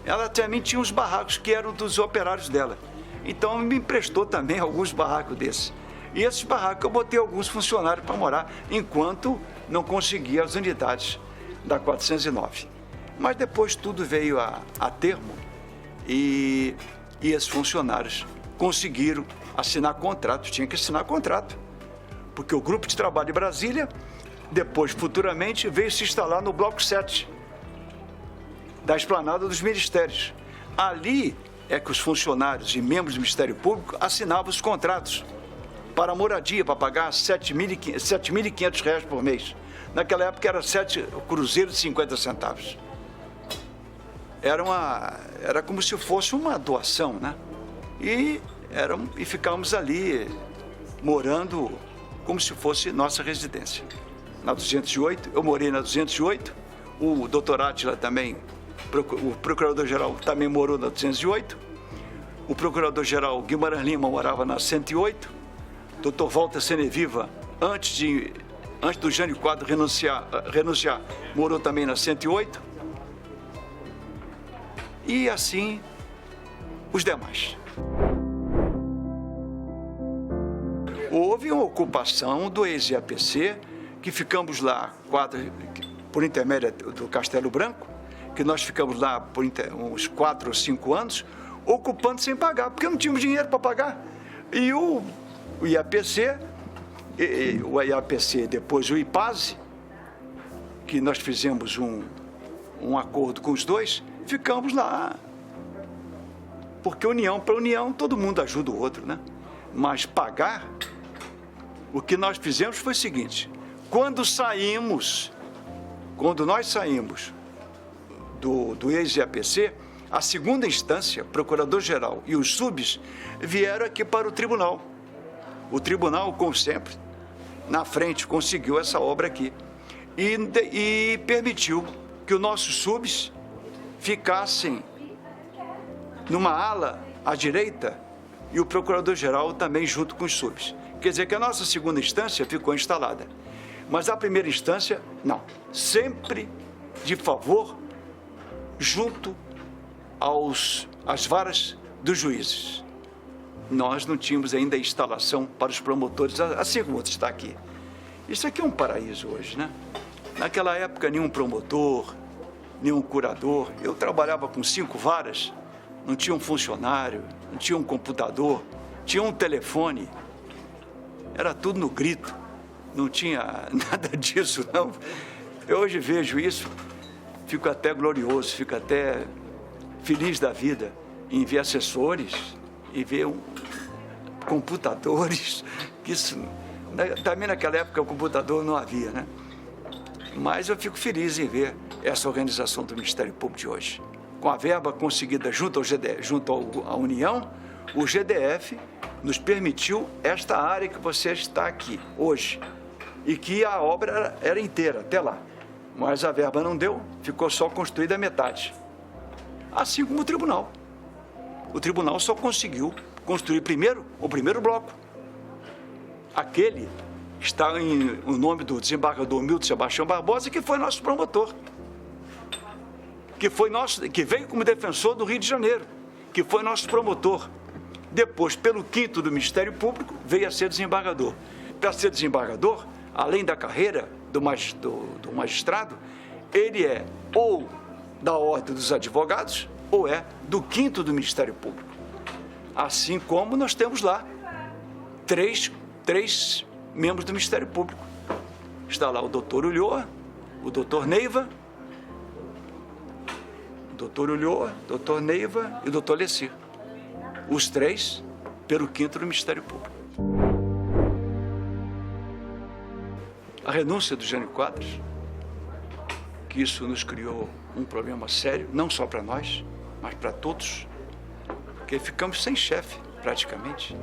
ela também tinha os barracos que eram dos operários dela. Então, me emprestou também alguns barracos desses. E esses barracos eu botei alguns funcionários para morar, enquanto não conseguia as unidades da 409. Mas depois tudo veio a termo e esses funcionários conseguiram assinar contrato. Tinha que assinar contrato, porque o Grupo de Trabalho de Brasília, depois, futuramente, veio se instalar no Bloco 7 da Esplanada dos Ministérios. Ali é que os funcionários e membros do Ministério Público assinavam os contratos para moradia, para pagar R$ 7.500 por mês. Naquela época era 7 cruzeiros de 50 centavos. Era como se fosse uma doação, né? E ficávamos ali morando como se fosse nossa residência. Na 208, eu morei na 208, o doutor Átila também, o procurador-geral também morou na 208, o procurador-geral Guimarães Lima morava na 108, o doutor Walter Seneviva, antes do Jânio Quadro renunciar, morou também na 108, e assim os demais. Houve uma ocupação do ex-IAPC, que ficamos lá por intermédio do Castelo Branco, que nós ficamos lá por uns 4 ou 5 anos, ocupando sem pagar, porque não tínhamos dinheiro para pagar. E o IAPC, depois o IPASE, que nós fizemos um acordo com os dois, ficamos lá. Porque união para união, todo mundo ajuda o outro, né? Mas pagar, o que nós fizemos foi o seguinte: quando nós saímos do ex-IAPC, A segunda instância, procurador-geral e os subs, vieram aqui para o tribunal. O tribunal, como sempre, na frente, conseguiu essa obra aqui. E permitiu que os nossos subs ficassem numa ala à direita e o procurador-geral também junto com os subs. Quer dizer que a nossa segunda instância ficou instalada. Mas a primeira instância, não. Sempre de favor junto às varas dos juízes. Nós não tínhamos ainda instalação para os promotores, assim como está aqui. Isso aqui é um paraíso hoje, né? Naquela época, nenhum promotor, nenhum curador. Eu trabalhava com 5 varas, não tinha um funcionário, não tinha um computador, tinha um telefone. Era tudo no grito, não tinha nada disso, não. Eu hoje vejo isso, fico até glorioso, fico até feliz da vida em ver assessores e ver computadores, que isso, também naquela época o computador não havia, né? Mas eu fico feliz em ver essa organização do Ministério Público de hoje. Com a verba conseguida junto à União, o GDF nos permitiu esta área que você está aqui hoje e que a obra era inteira até lá. Mas a verba não deu, ficou só construída a metade. Assim como o tribunal. O tribunal só conseguiu construir primeiro o primeiro bloco. Aquele está em o nome do desembargador Milton Sebastião Barbosa, que foi nosso promotor. Que veio como defensor do Rio de Janeiro, que foi nosso promotor. Depois, pelo 5º do Ministério Público, veio a ser desembargador. Para ser desembargador, além da carreira do magistrado, ele é ou da Ordem dos Advogados ou é do 5º do Ministério Público. Assim como nós temos lá três membros do Ministério Público. Está lá o doutor Ulloa, o doutor Neiva, o doutor Neiva e o doutor Lessir. Os 3 pelo 5º do Ministério Público. A renúncia do Jânio Quadros, que isso nos criou um problema sério, não só para nós, mas para todos, porque ficamos sem chefe, praticamente.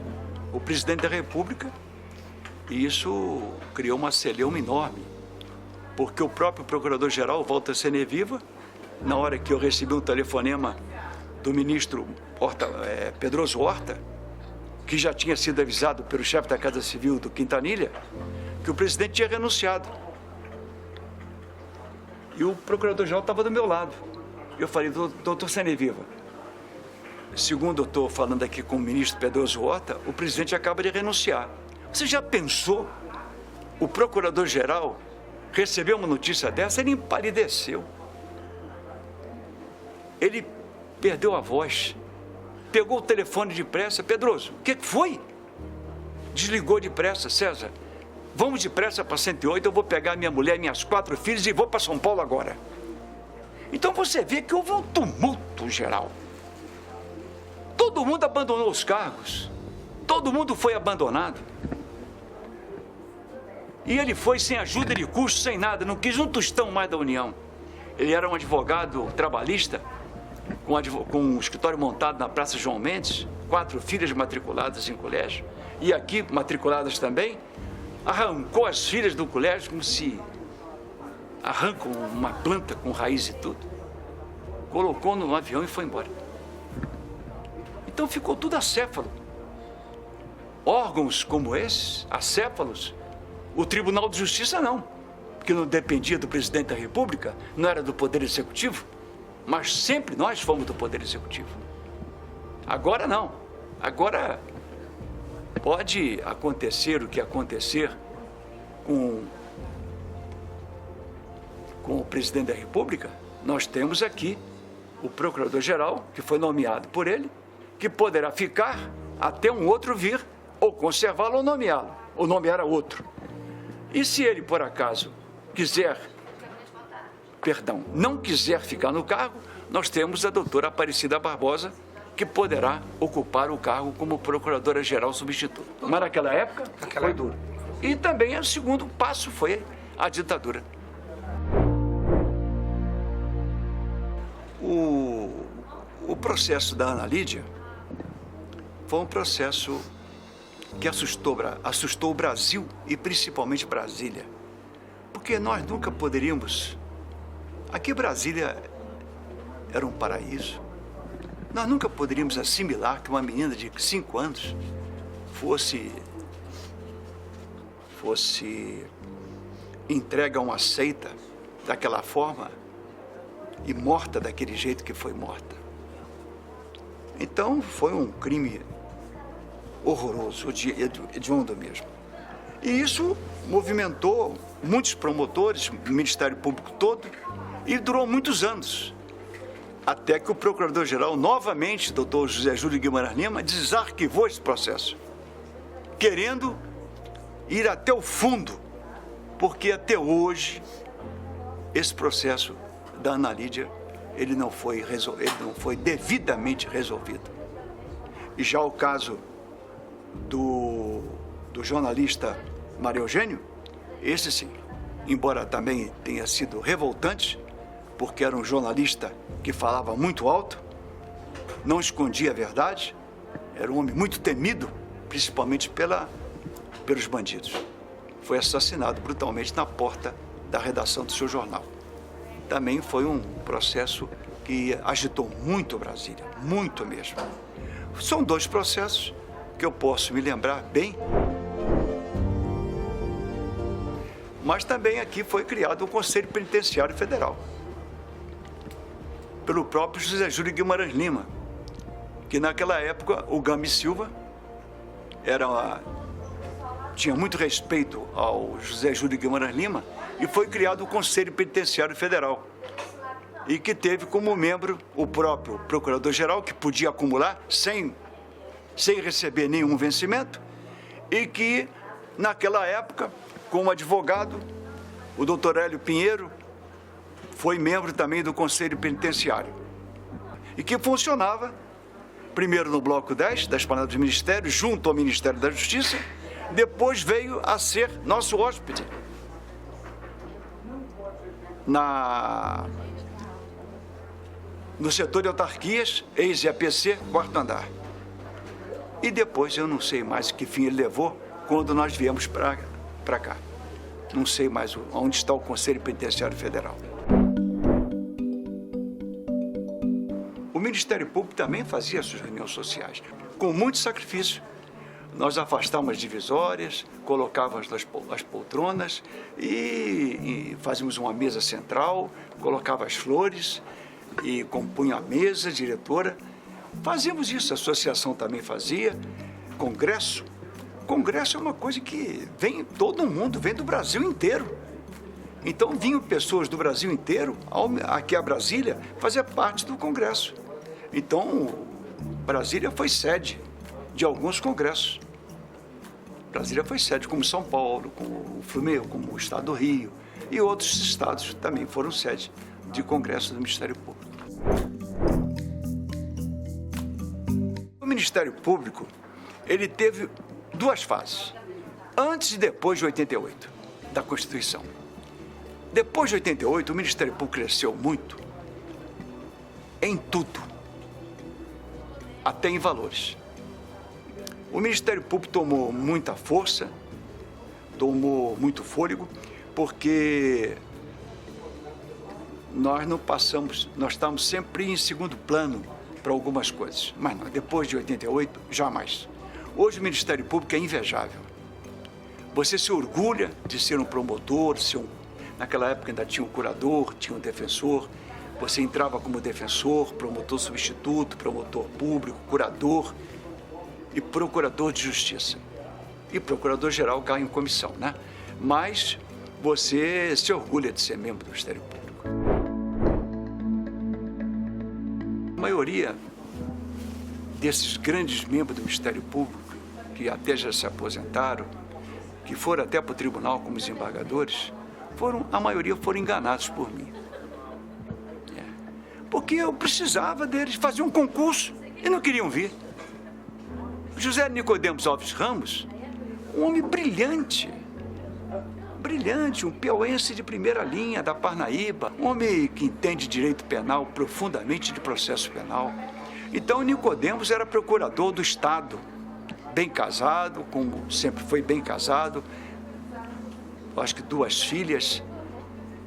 O presidente da República, e isso criou uma celeuma enorme, porque o próprio procurador-geral, Walter Seneviva, na hora que eu recebi um telefonema do ministro Pedroso Horta, que já tinha sido avisado pelo chefe da Casa Civil do Quintanilha, que o presidente tinha renunciado. E o procurador-geral estava do meu lado. Eu falei, doutor Seneviva, segundo eu estou falando aqui com o ministro Pedroso Horta, o presidente acaba de renunciar. Você já pensou? O procurador-geral recebeu uma notícia dessa, ele empalideceu. Ele perdeu a voz, pegou o telefone depressa. Pedroso, o que foi? Desligou depressa. César, vamos depressa para 108, eu vou pegar minha mulher, minhas 4 filhas e vou para São Paulo agora. Então você vê que houve um tumulto geral. Todo mundo abandonou os cargos, todo mundo foi abandonado. E ele foi sem ajuda de custo, sem nada, não quis um tostão mais da União. Ele era um advogado trabalhista, com um escritório montado na Praça João Mendes, 4 filhas matriculadas em colégio, e aqui matriculadas também, arrancou as filhas do colégio como se arrancam uma planta com raiz e tudo, colocou no avião e foi embora. Então ficou tudo acéfalo. Órgãos como esses, acéfalos, o Tribunal de Justiça não, que não dependia do presidente da República, não era do Poder Executivo, mas sempre nós fomos do Poder Executivo. Agora não. Agora pode acontecer o que acontecer com o presidente da República. Nós temos aqui o procurador-geral, que foi nomeado por ele, que poderá ficar até um outro vir, ou conservá-lo ou nomeá-lo, ou nomear a outro. E se ele, por acaso, não quiser ficar no cargo, nós temos a doutora Aparecida Barbosa, que poderá ocupar o cargo como procuradora-geral substituta. Mas naquela época foi duro. E também o segundo passo foi a ditadura. O processo da Ana Lídia foi um processo que assustou o Brasil e principalmente Brasília. Porque nós nunca poderíamos... Aqui Brasília era um paraíso. Nós nunca poderíamos assimilar que uma menina de 5 anos fosse entregue a uma seita daquela forma e morta daquele jeito que foi morta. Então, foi um crime horroroso, hediondo mesmo. E isso movimentou muitos promotores, o Ministério Público todo, e durou muitos anos. Até que o Procurador-Geral, novamente, Dr. José Júlio Guimarães Lima, desarquivou esse processo, querendo ir até o fundo, porque até hoje esse processo da Ana Lídia, ele não foi devidamente resolvido. E já o caso do jornalista Mário Eugênio, esse sim, embora também tenha sido revoltante, porque era um jornalista que falava muito alto, não escondia a verdade, era um homem muito temido, principalmente pelos bandidos. Foi assassinado brutalmente na porta da redação do seu jornal. Também foi um processo que agitou muito Brasília, muito mesmo. São 2 processos que eu posso me lembrar bem. Mas também aqui foi criado o Conselho Penitenciário Federal, pelo próprio José Júlio Guimarães Lima, que naquela época o Gami Silva tinha muito respeito ao José Júlio Guimarães Lima, e foi criado o Conselho Penitenciário Federal, e que teve como membro o próprio Procurador-Geral, que podia acumular sem receber nenhum vencimento, e que, naquela época, como advogado, o doutor Hélio Pinheiro foi membro também do Conselho Penitenciário, e que funcionava, primeiro no Bloco 10, da Esplanada dos Ministérios, junto ao Ministério da Justiça, depois veio a ser nosso hóspede no setor de autarquias, ex-EPC, 4º andar. E depois eu não sei mais que fim ele levou quando nós viemos para cá. Não sei mais onde está o Conselho Penitenciário Federal. O Ministério Público também fazia suas reuniões sociais, com muito sacrifício. Nós afastávamos as divisórias, colocávamos as poltronas e fazíamos uma mesa central, colocava as flores e compunha a mesa, a diretora. Fazíamos isso, a associação também fazia, congresso. Congresso é uma coisa que todo mundo vem do Brasil inteiro. Então vinham pessoas do Brasil inteiro aqui a Brasília fazer parte do congresso. Então Brasília foi sede de alguns congressos. Brasília foi sede, como São Paulo, como o Fluminense, como o Estado do Rio, e outros estados também foram sede de congressos do Ministério Público. O Ministério Público, ele teve 2 fases, antes e depois de 88, da Constituição. Depois de 88, o Ministério Público cresceu muito, em tudo, até em valores. O Ministério Público tomou muita força, tomou muito fôlego, porque nós estávamos sempre em segundo plano para algumas coisas. Mas não, depois de 88, jamais. Hoje o Ministério Público é invejável. Você se orgulha de ser um promotor, naquela época ainda tinha um curador, tinha um defensor. Você entrava como defensor, promotor substituto, promotor público, curador e procurador de justiça. E procurador-geral cai em comissão, né? Mas você se orgulha de ser membro do Ministério Público. A maioria desses grandes membros do Ministério Público, que até já se aposentaram, que foram até para o tribunal como desembargadores, a maioria foram enganados por mim. Porque eu precisava deles, fazer um concurso e não queriam vir. José Nicodemos Alves Ramos, um homem brilhante, um piauense de primeira linha, da Parnaíba, um homem que entende direito penal profundamente, de processo penal, Então, Nicodemos era procurador do Estado, bem casado, como sempre foi bem casado, acho que 2 filhas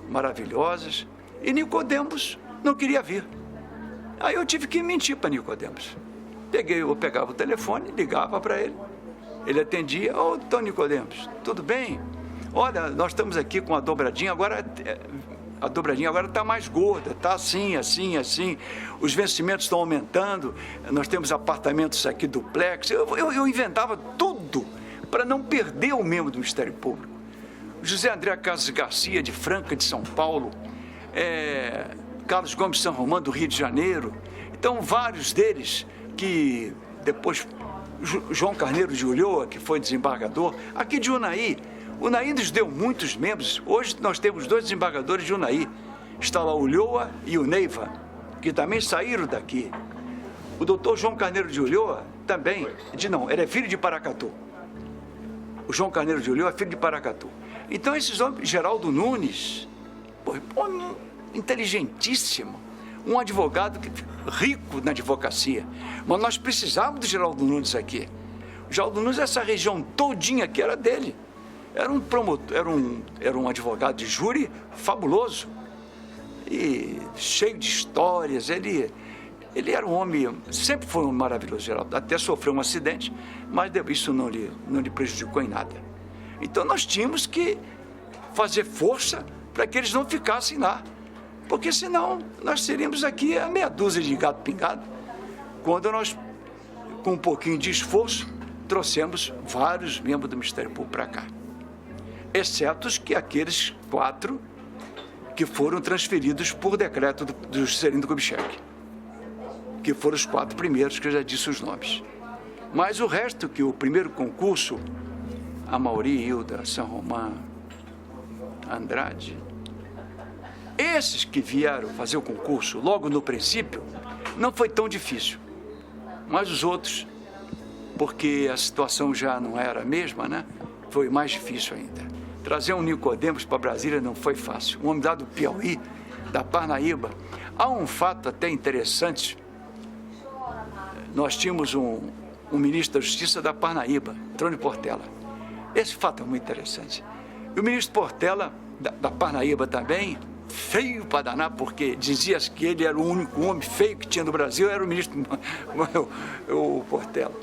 maravilhosas, e Nicodemos não queria vir. Aí eu tive que mentir para Nicodemos. Eu pegava o telefone, ligava para ele, ele atendia: ô, doutor Nicodemos, tudo bem? Olha, nós estamos aqui com a dobradinha, agora está mais gorda, está assim, assim, assim, os vencimentos estão aumentando, nós temos apartamentos aqui duplex. Eu inventava tudo para não perder o membro do Ministério Público. José André Casas Garcia, de Franca, de São Paulo, Carlos Gomes San Román, do Rio de Janeiro. Então, vários deles que depois, João Carneiro de Ulloa, que foi desembargador, aqui de Unai. Unai nos deu muitos membros. Hoje nós temos 2 desembargadores de Unai. Está lá o Ulloa e o Neiva, que também saíram daqui. O doutor João Carneiro de Ulloa também, ele é filho de Paracatu. O João Carneiro de Ulloa é filho de Paracatu. Então, esses homens, Geraldo Nunes, homem inteligentíssimo, um advogado rico na advocacia. Mas nós precisávamos do Geraldo Nunes aqui. O Geraldo Nunes, essa região todinha aqui era dele. Era um promotor, era um advogado de júri fabuloso e cheio de histórias. Ele era um homem, sempre foi um maravilhoso, Geraldo. Até sofreu um acidente, mas isso não lhe prejudicou em nada. Então nós tínhamos que fazer força para que eles não ficassem lá, porque senão nós seríamos aqui a meia dúzia de gato pingado. Quando nós, com um pouquinho de esforço, trouxemos vários membros do Ministério Público para cá, exceto aqueles 4 que foram transferidos por decreto do Juscelino Kubitschek, que foram os 4 primeiros, que eu já disse os nomes. Mas o resto, que o primeiro concurso, Amauri, Hilda, San Román, Andrade, esses que vieram fazer o concurso logo no princípio, não foi tão difícil. Mas os outros, porque a situação já não era a mesma, né? Foi mais difícil ainda. Trazer um Nicodemos para Brasília não foi fácil. Um homem lá do Piauí, da Parnaíba. Há um fato até interessante. Nós tínhamos um ministro da Justiça da Parnaíba, Petrônio Portela. Esse fato é muito interessante. E o ministro Portela, da Parnaíba também, feio para danar, porque dizia que ele era o único homem feio que tinha no Brasil, era o ministro o Portela.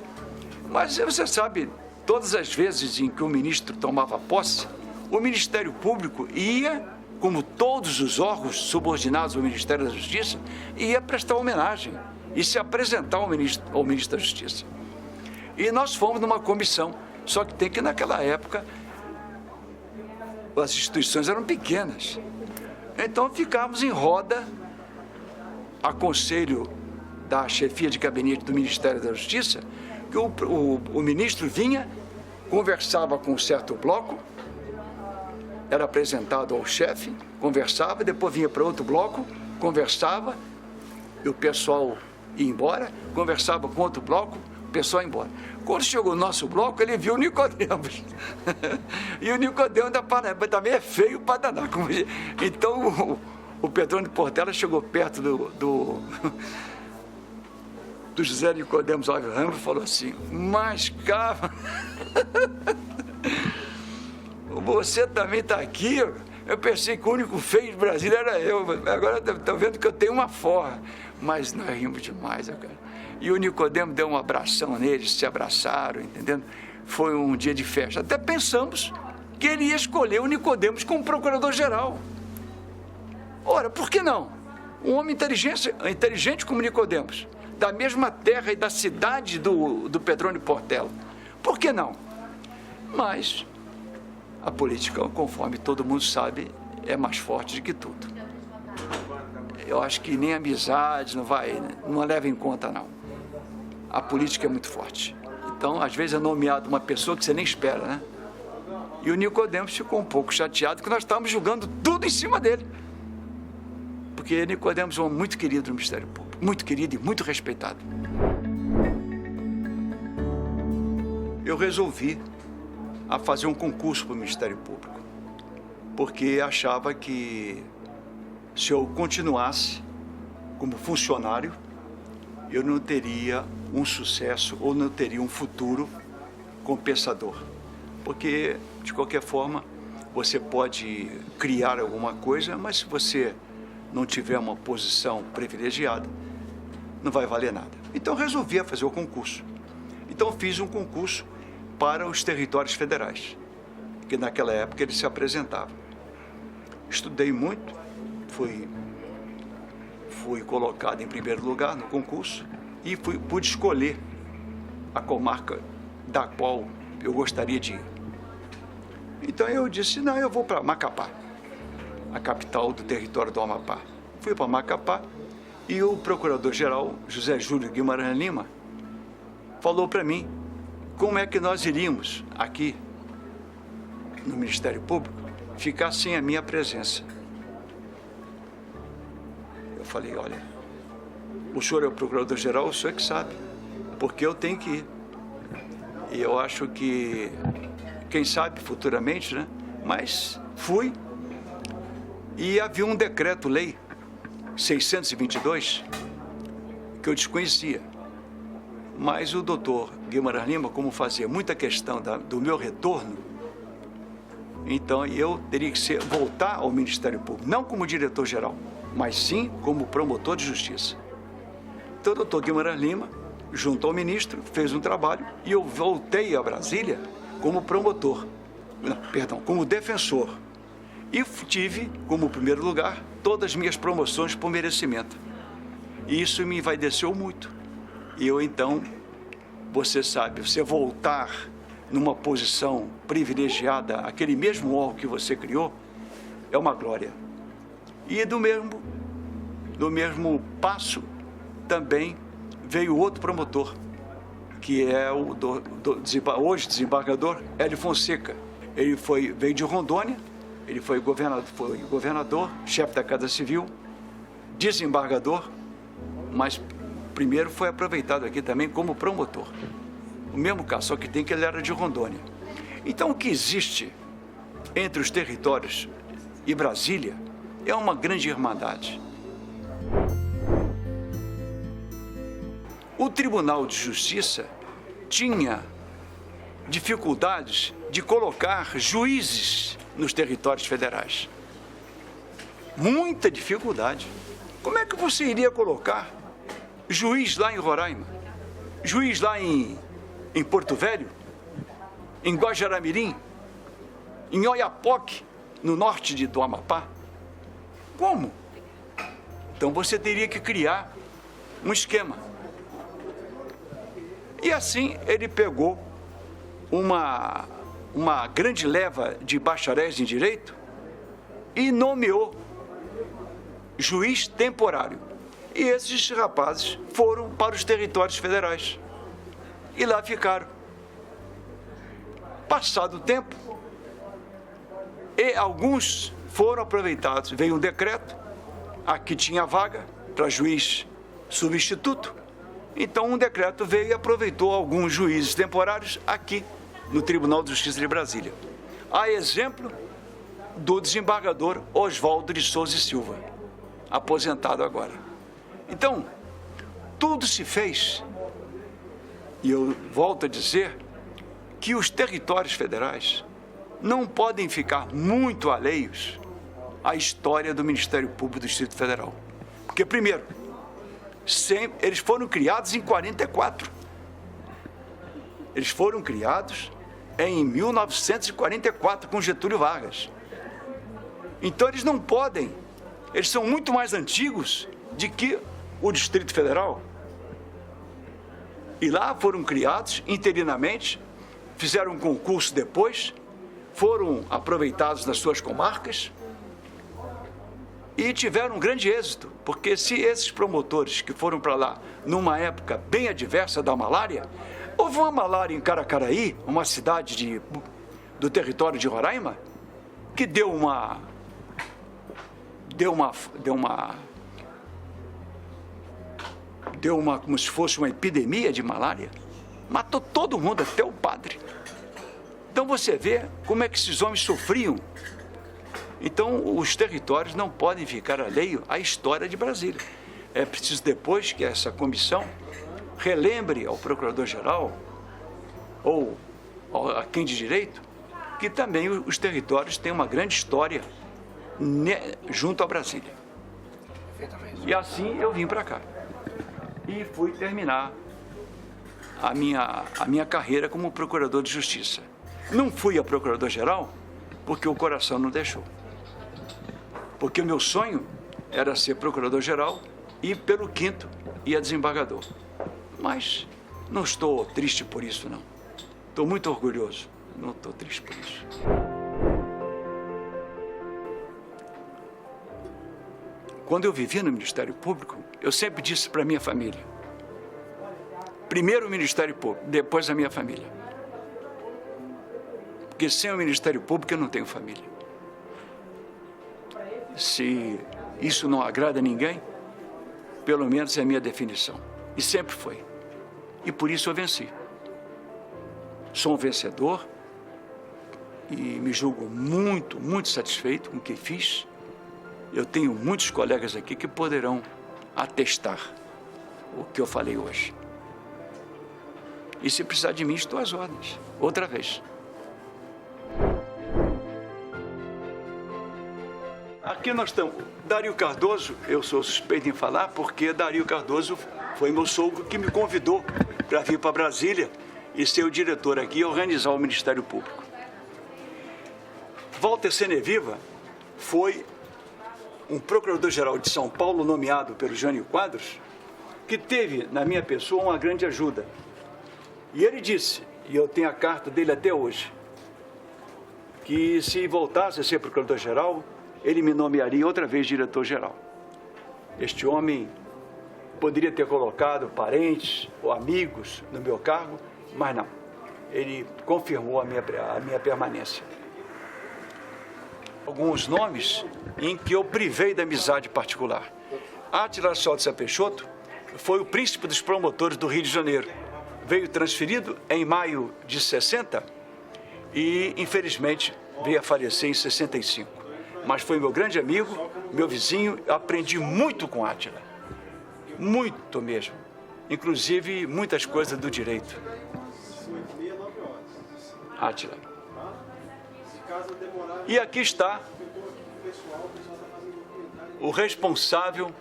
Mas você sabe, todas as vezes em que o ministro tomava posse, o Ministério Público ia, como todos os órgãos subordinados ao Ministério da Justiça, ia prestar homenagem e se apresentar ao ministro da Justiça. E nós fomos numa comissão, só que tem que naquela época as instituições eram pequenas. Então ficávamos em roda, a conselho da chefia de gabinete do Ministério da Justiça, que o ministro vinha, conversava com um certo bloco, era apresentado ao chefe, conversava, depois vinha para outro bloco, conversava, e o pessoal ia embora, conversava com outro bloco, o pessoal ia embora. Quando chegou o nosso bloco, ele viu o Nicodemos. E o Nicodemos da Paraíba também é feio para danar. Então, o Petrônio Portela chegou perto do José Nicodemos Alves Ramos e falou assim: mas, cara, você também está aqui? Eu pensei que o único feio de Brasília era eu. Agora estou vendo que eu tenho uma forra. Mas nós rimos demais, cara. E o Nicodemos deu um abração neles, se abraçaram, entendendo? Foi um dia de festa. Até pensamos que ele ia escolher o Nicodemos como procurador-geral. Ora, por que não? Um homem inteligente como Nicodemos, da mesma terra e da cidade do Petrônio Portela. Por que não? Mas a política, conforme todo mundo sabe, é mais forte do que tudo. Eu acho que nem amizade não leva em conta, não. A política é muito forte. Então, às vezes é nomeado uma pessoa que você nem espera, né? E o Nicodemos ficou um pouco chateado que nós estávamos julgando tudo em cima dele. Porque Nicodemos é um homem muito querido no Ministério Público, muito querido e muito respeitado. Eu resolvi a fazer um concurso para o Ministério Público, porque achava que se eu continuasse como funcionário, eu não teria um sucesso ou não teria um futuro compensador. Porque, de qualquer forma, você pode criar alguma coisa, mas se você não tiver uma posição privilegiada, não vai valer nada. Então, resolvi fazer o concurso. Então, fiz um concurso para os territórios federais, que naquela época ele se apresentava. Estudei muito, fui colocado em primeiro lugar no concurso e pude escolher a comarca da qual eu gostaria de ir. Então eu disse, não, eu vou para Macapá, a capital do território do Amapá. Fui para Macapá e o procurador-geral, José Júlio Guimarães Lima, falou para mim como é que nós iríamos aqui no Ministério Público ficar sem a minha presença. Eu falei, olha, o senhor é o procurador-geral, o senhor é que sabe, porque eu tenho que ir. E eu acho que, quem sabe futuramente, né? Mas fui e havia um decreto-lei 622 que eu desconhecia. Mas o doutor Guimarães Lima, como fazia muita questão do meu retorno, então eu teria que voltar ao Ministério Público, não como diretor-geral, mas sim como promotor de justiça. Então o doutor Guimarães Lima, junto ao ministro, fez um trabalho e eu voltei a Brasília como promotor, como defensor. E tive, como primeiro lugar, todas as minhas promoções por merecimento. E isso me envaideceu muito. E eu, então, você sabe, você voltar numa posição privilegiada, aquele mesmo órgão que você criou, é uma glória. E do mesmo passo, também veio outro promotor, que é o hoje desembargador Hélio Fonseca. Ele veio de Rondônia, ele foi governador, chefe da Casa Civil, desembargador, mas primeiro foi aproveitado aqui também como promotor. O mesmo caso, só que tem que ele era de Rondônia. Então, o que existe entre os territórios e Brasília é uma grande irmandade. O Tribunal de Justiça tinha dificuldades de colocar juízes nos territórios federais. Muita dificuldade. Como é que você iria colocar juiz lá em Roraima, juiz lá em Porto Velho, em Guajará-Mirim, em Oiapoque, no norte do Amapá? Como? Então você teria que criar um esquema. E assim ele pegou uma grande leva de bacharéis em direito e nomeou juiz temporário. E esses rapazes foram para os territórios federais. E lá ficaram. Passado o tempo, e alguns foram aproveitados. Veio um decreto, aqui tinha vaga para juiz substituto. Então, um decreto veio e aproveitou alguns juízes temporários aqui no Tribunal de Justiça de Brasília. A exemplo do desembargador Oswaldo de Souza e Silva, aposentado agora. Então, tudo se fez, e eu volto a dizer, que os territórios federais não podem ficar muito alheios à história do Ministério Público do Distrito Federal. Porque, primeiro, eles foram criados em 44. Eles foram criados em 1944, com Getúlio Vargas. Então, eles não podem, eles são muito mais antigos do que o Distrito Federal. E lá foram criados interinamente, fizeram um concurso depois, foram aproveitados nas suas comarcas e tiveram um grande êxito, porque se esses promotores que foram para lá numa época bem adversa da malária, houve uma malária em Caracaraí, uma cidade do território de Roraima, que deu como se fosse uma epidemia de malária, matou todo mundo, até o padre. Então você vê como é que esses homens sofriam. Então os territórios não podem ficar alheios à história de Brasília. é preciso depois que essa comissão relembre ao Procurador-Geral ou a quem de direito que também os territórios têm uma grande história junto a Brasília. E assim eu vim para cá e fui terminar a minha carreira como Procurador de Justiça. Não fui a Procurador-Geral porque o coração não deixou. Porque o meu sonho era ser Procurador-Geral e pelo quinto ia desembargador. Mas não estou triste por isso, não. Estou muito orgulhoso, não estou triste por isso. Quando eu vivia no Ministério Público, eu sempre disse para a minha família: primeiro o Ministério Público, depois a minha família. Porque sem o Ministério Público eu não tenho família. Se isso não agrada a ninguém, pelo menos é a minha definição. E sempre foi. E por isso eu venci. Sou um vencedor e me julgo muito, muito satisfeito com o que fiz. Eu tenho muitos colegas aqui que poderão atestar o que eu falei hoje. E se precisar de mim, estou às ordens. Outra vez. Aqui nós estamos. Dario Cardoso, eu sou suspeito em falar, porque Dario Cardoso foi meu sogro que me convidou para vir para Brasília e ser o diretor aqui e organizar o Ministério Público. Walter Seneviva foi um procurador-geral de São Paulo nomeado pelo Jânio Quadros, que teve na minha pessoa uma grande ajuda. E ele disse, e eu tenho a carta dele até hoje, que se voltasse a ser procurador-geral, ele me nomearia outra vez diretor-geral. Este homem poderia ter colocado parentes ou amigos no meu cargo, mas não. Ele confirmou a minha permanência. Alguns nomes em que eu privei da amizade particular. Átila Sócia Peixoto foi o príncipe dos promotores do Rio de Janeiro. Veio transferido em maio de 60 e, infelizmente, veio a falecer em 65. Mas foi meu grande amigo, meu vizinho, aprendi muito com Átila. Muito mesmo. Inclusive, muitas coisas do direito. Átila. E aqui está o responsável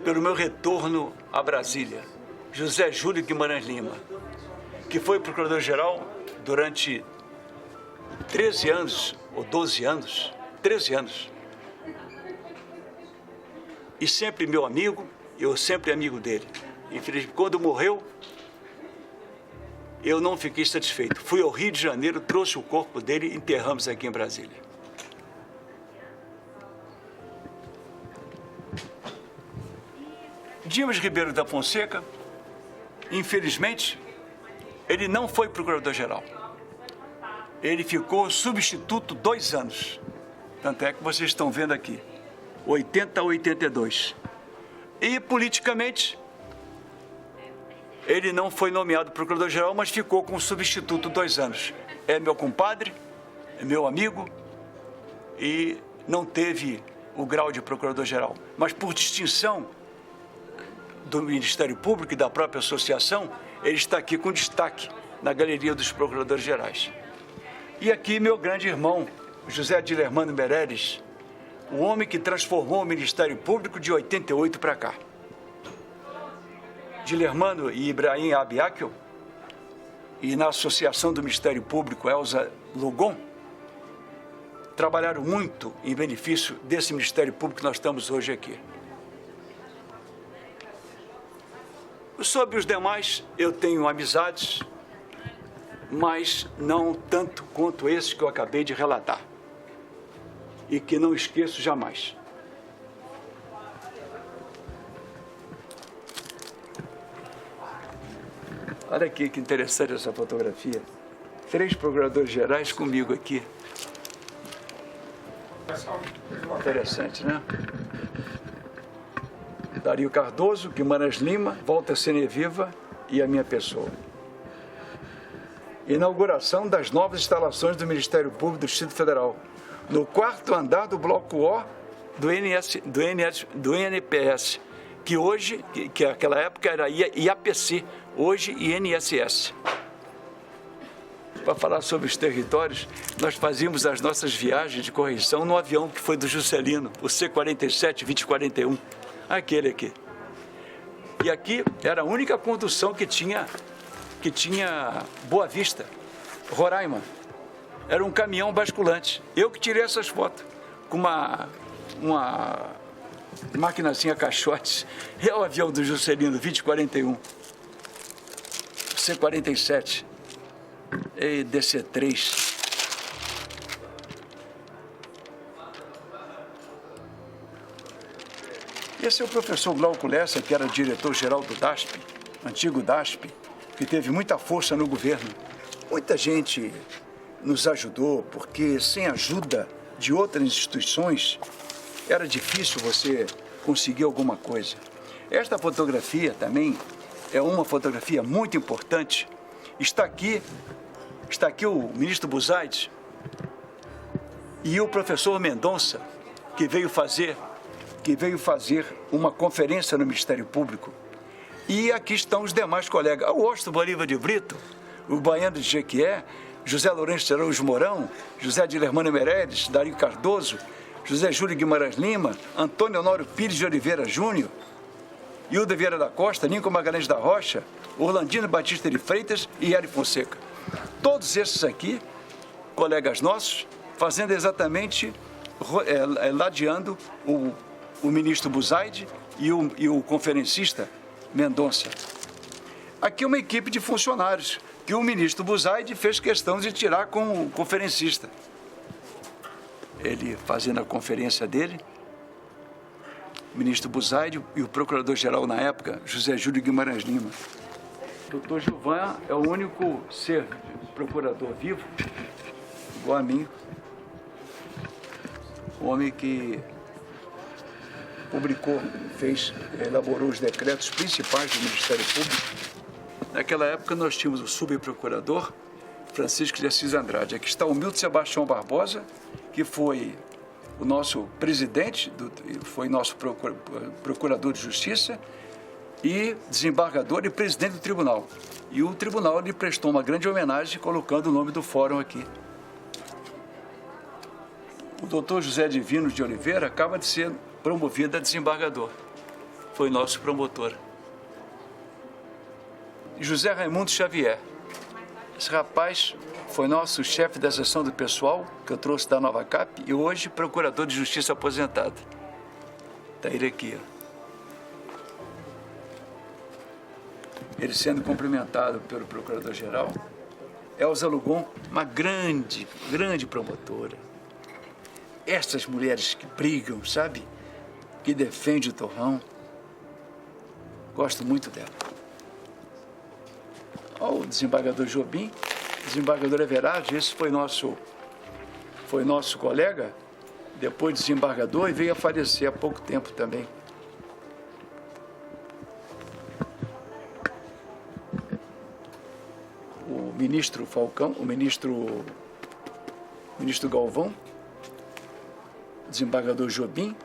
pelo meu retorno a Brasília, José Júlio Guimarães Lima, que foi procurador-geral durante 13 anos, ou 12 anos, 13 anos. E sempre meu amigo, eu sempre amigo dele. Infelizmente, quando morreu, eu não fiquei satisfeito. Fui ao Rio de Janeiro, trouxe o corpo dele e enterramos aqui em Brasília. Dimas Ribeiro da Fonseca, infelizmente, ele não foi procurador-geral. Ele ficou substituto 2 anos. Tanto é que vocês estão vendo aqui, 80 a 82. E, politicamente, ele não foi nomeado procurador-geral, mas ficou como substituto 2 anos. É meu compadre, é meu amigo e não teve o grau de procurador-geral. Mas, por distinção do Ministério Público e da própria associação, ele está aqui com destaque na galeria dos procuradores gerais. E aqui meu grande irmão, José Adilermano Meirelles, o homem que transformou o Ministério Público de 88 para cá. Dilermano e Ibrahim Abiakel, e na Associação do Ministério Público Elza Lugon, trabalharam muito em benefício desse Ministério Público que nós estamos hoje aqui. Sobre os demais, eu tenho amizades, mas não tanto quanto esses que eu acabei de relatar e que não esqueço jamais. Olha aqui que interessante essa fotografia. 3 procuradores gerais comigo aqui. Interessante, né? Dario Cardoso, Guimarães Lima, Walter Seneviva e a minha pessoa. Inauguração das novas instalações do Ministério Público do Distrito Federal, no 4º andar do Bloco O do NPS, que hoje, que naquela época era IAPC, hoje INSS. Para falar sobre os territórios, nós fazíamos as nossas viagens de correção no avião que foi do Juscelino, o C-47-2041, aquele aqui. E aqui era a única condução que tinha Boa Vista, Roraima. Era um caminhão basculante. Eu que tirei essas fotos com uma maquinazinha caixotes. É o avião do Juscelino, 2041, C-47 e DC-3. Esse é o professor Glauco Lessa, que era diretor-geral do DASP, antigo DASP, que teve muita força no governo. Muita gente nos ajudou, porque sem a ajuda de outras instituições, era difícil você conseguir alguma coisa. Esta fotografia também é uma fotografia muito importante. Está aqui o ministro Buzaide e o professor Mendonça, que veio fazer uma conferência no Ministério Público. E aqui estão os demais colegas. O Washington Bolívar de Brito, o Baiano de Jequié, José Lourenço de Araújo Mourão, José de Lermano Meirelles, Dario Cardoso, José Júlio Guimarães Lima, Antônio Honório Pires de Oliveira Júnior, Hilda Vieira da Costa, Nico Magalhães da Rocha, Orlandino Batista de Freitas e Hélio Fonseca. Todos esses aqui, colegas nossos, fazendo exatamente, ladeando o ministro Buzaide e o conferencista Mendonça. Aqui uma equipe de funcionários que o ministro Buzaide fez questão de tirar com o conferencista. Ele fazendo a conferência dele, o ministro Buzaide e o procurador-geral na época, José Júlio Guimarães Lima. O doutor Gilvan é o único ser procurador vivo, igual a mim, o homem que publicou, elaborou os decretos principais do Ministério Público. Naquela época nós tínhamos o subprocurador Francisco de Assis Andrade. Aqui está o Milton Sebastião Barbosa, que foi o nosso presidente, foi nosso procurador de justiça e desembargador e presidente do tribunal. E o tribunal lhe prestou uma grande homenagem colocando o nome do fórum aqui. O doutor José Divino de Oliveira acaba de ser promovido a desembargador. Foi nosso promotor. José Raimundo Xavier. Esse rapaz foi nosso chefe da seção do pessoal, que eu trouxe da Nova Cap, e hoje procurador de justiça aposentado. Está ele aqui, ó. Ele sendo cumprimentado pelo procurador-geral. Elza Lugon, uma grande promotora. Essas mulheres que brigam, sabe? Que defendem o torrão. Gosto muito dela. Olha o desembargador Jobim, desembargador Everardo, esse foi nosso colega, depois desembargador, e veio a falecer há pouco tempo também. O ministro Falcão, o ministro Galvão, desembargador Jobim,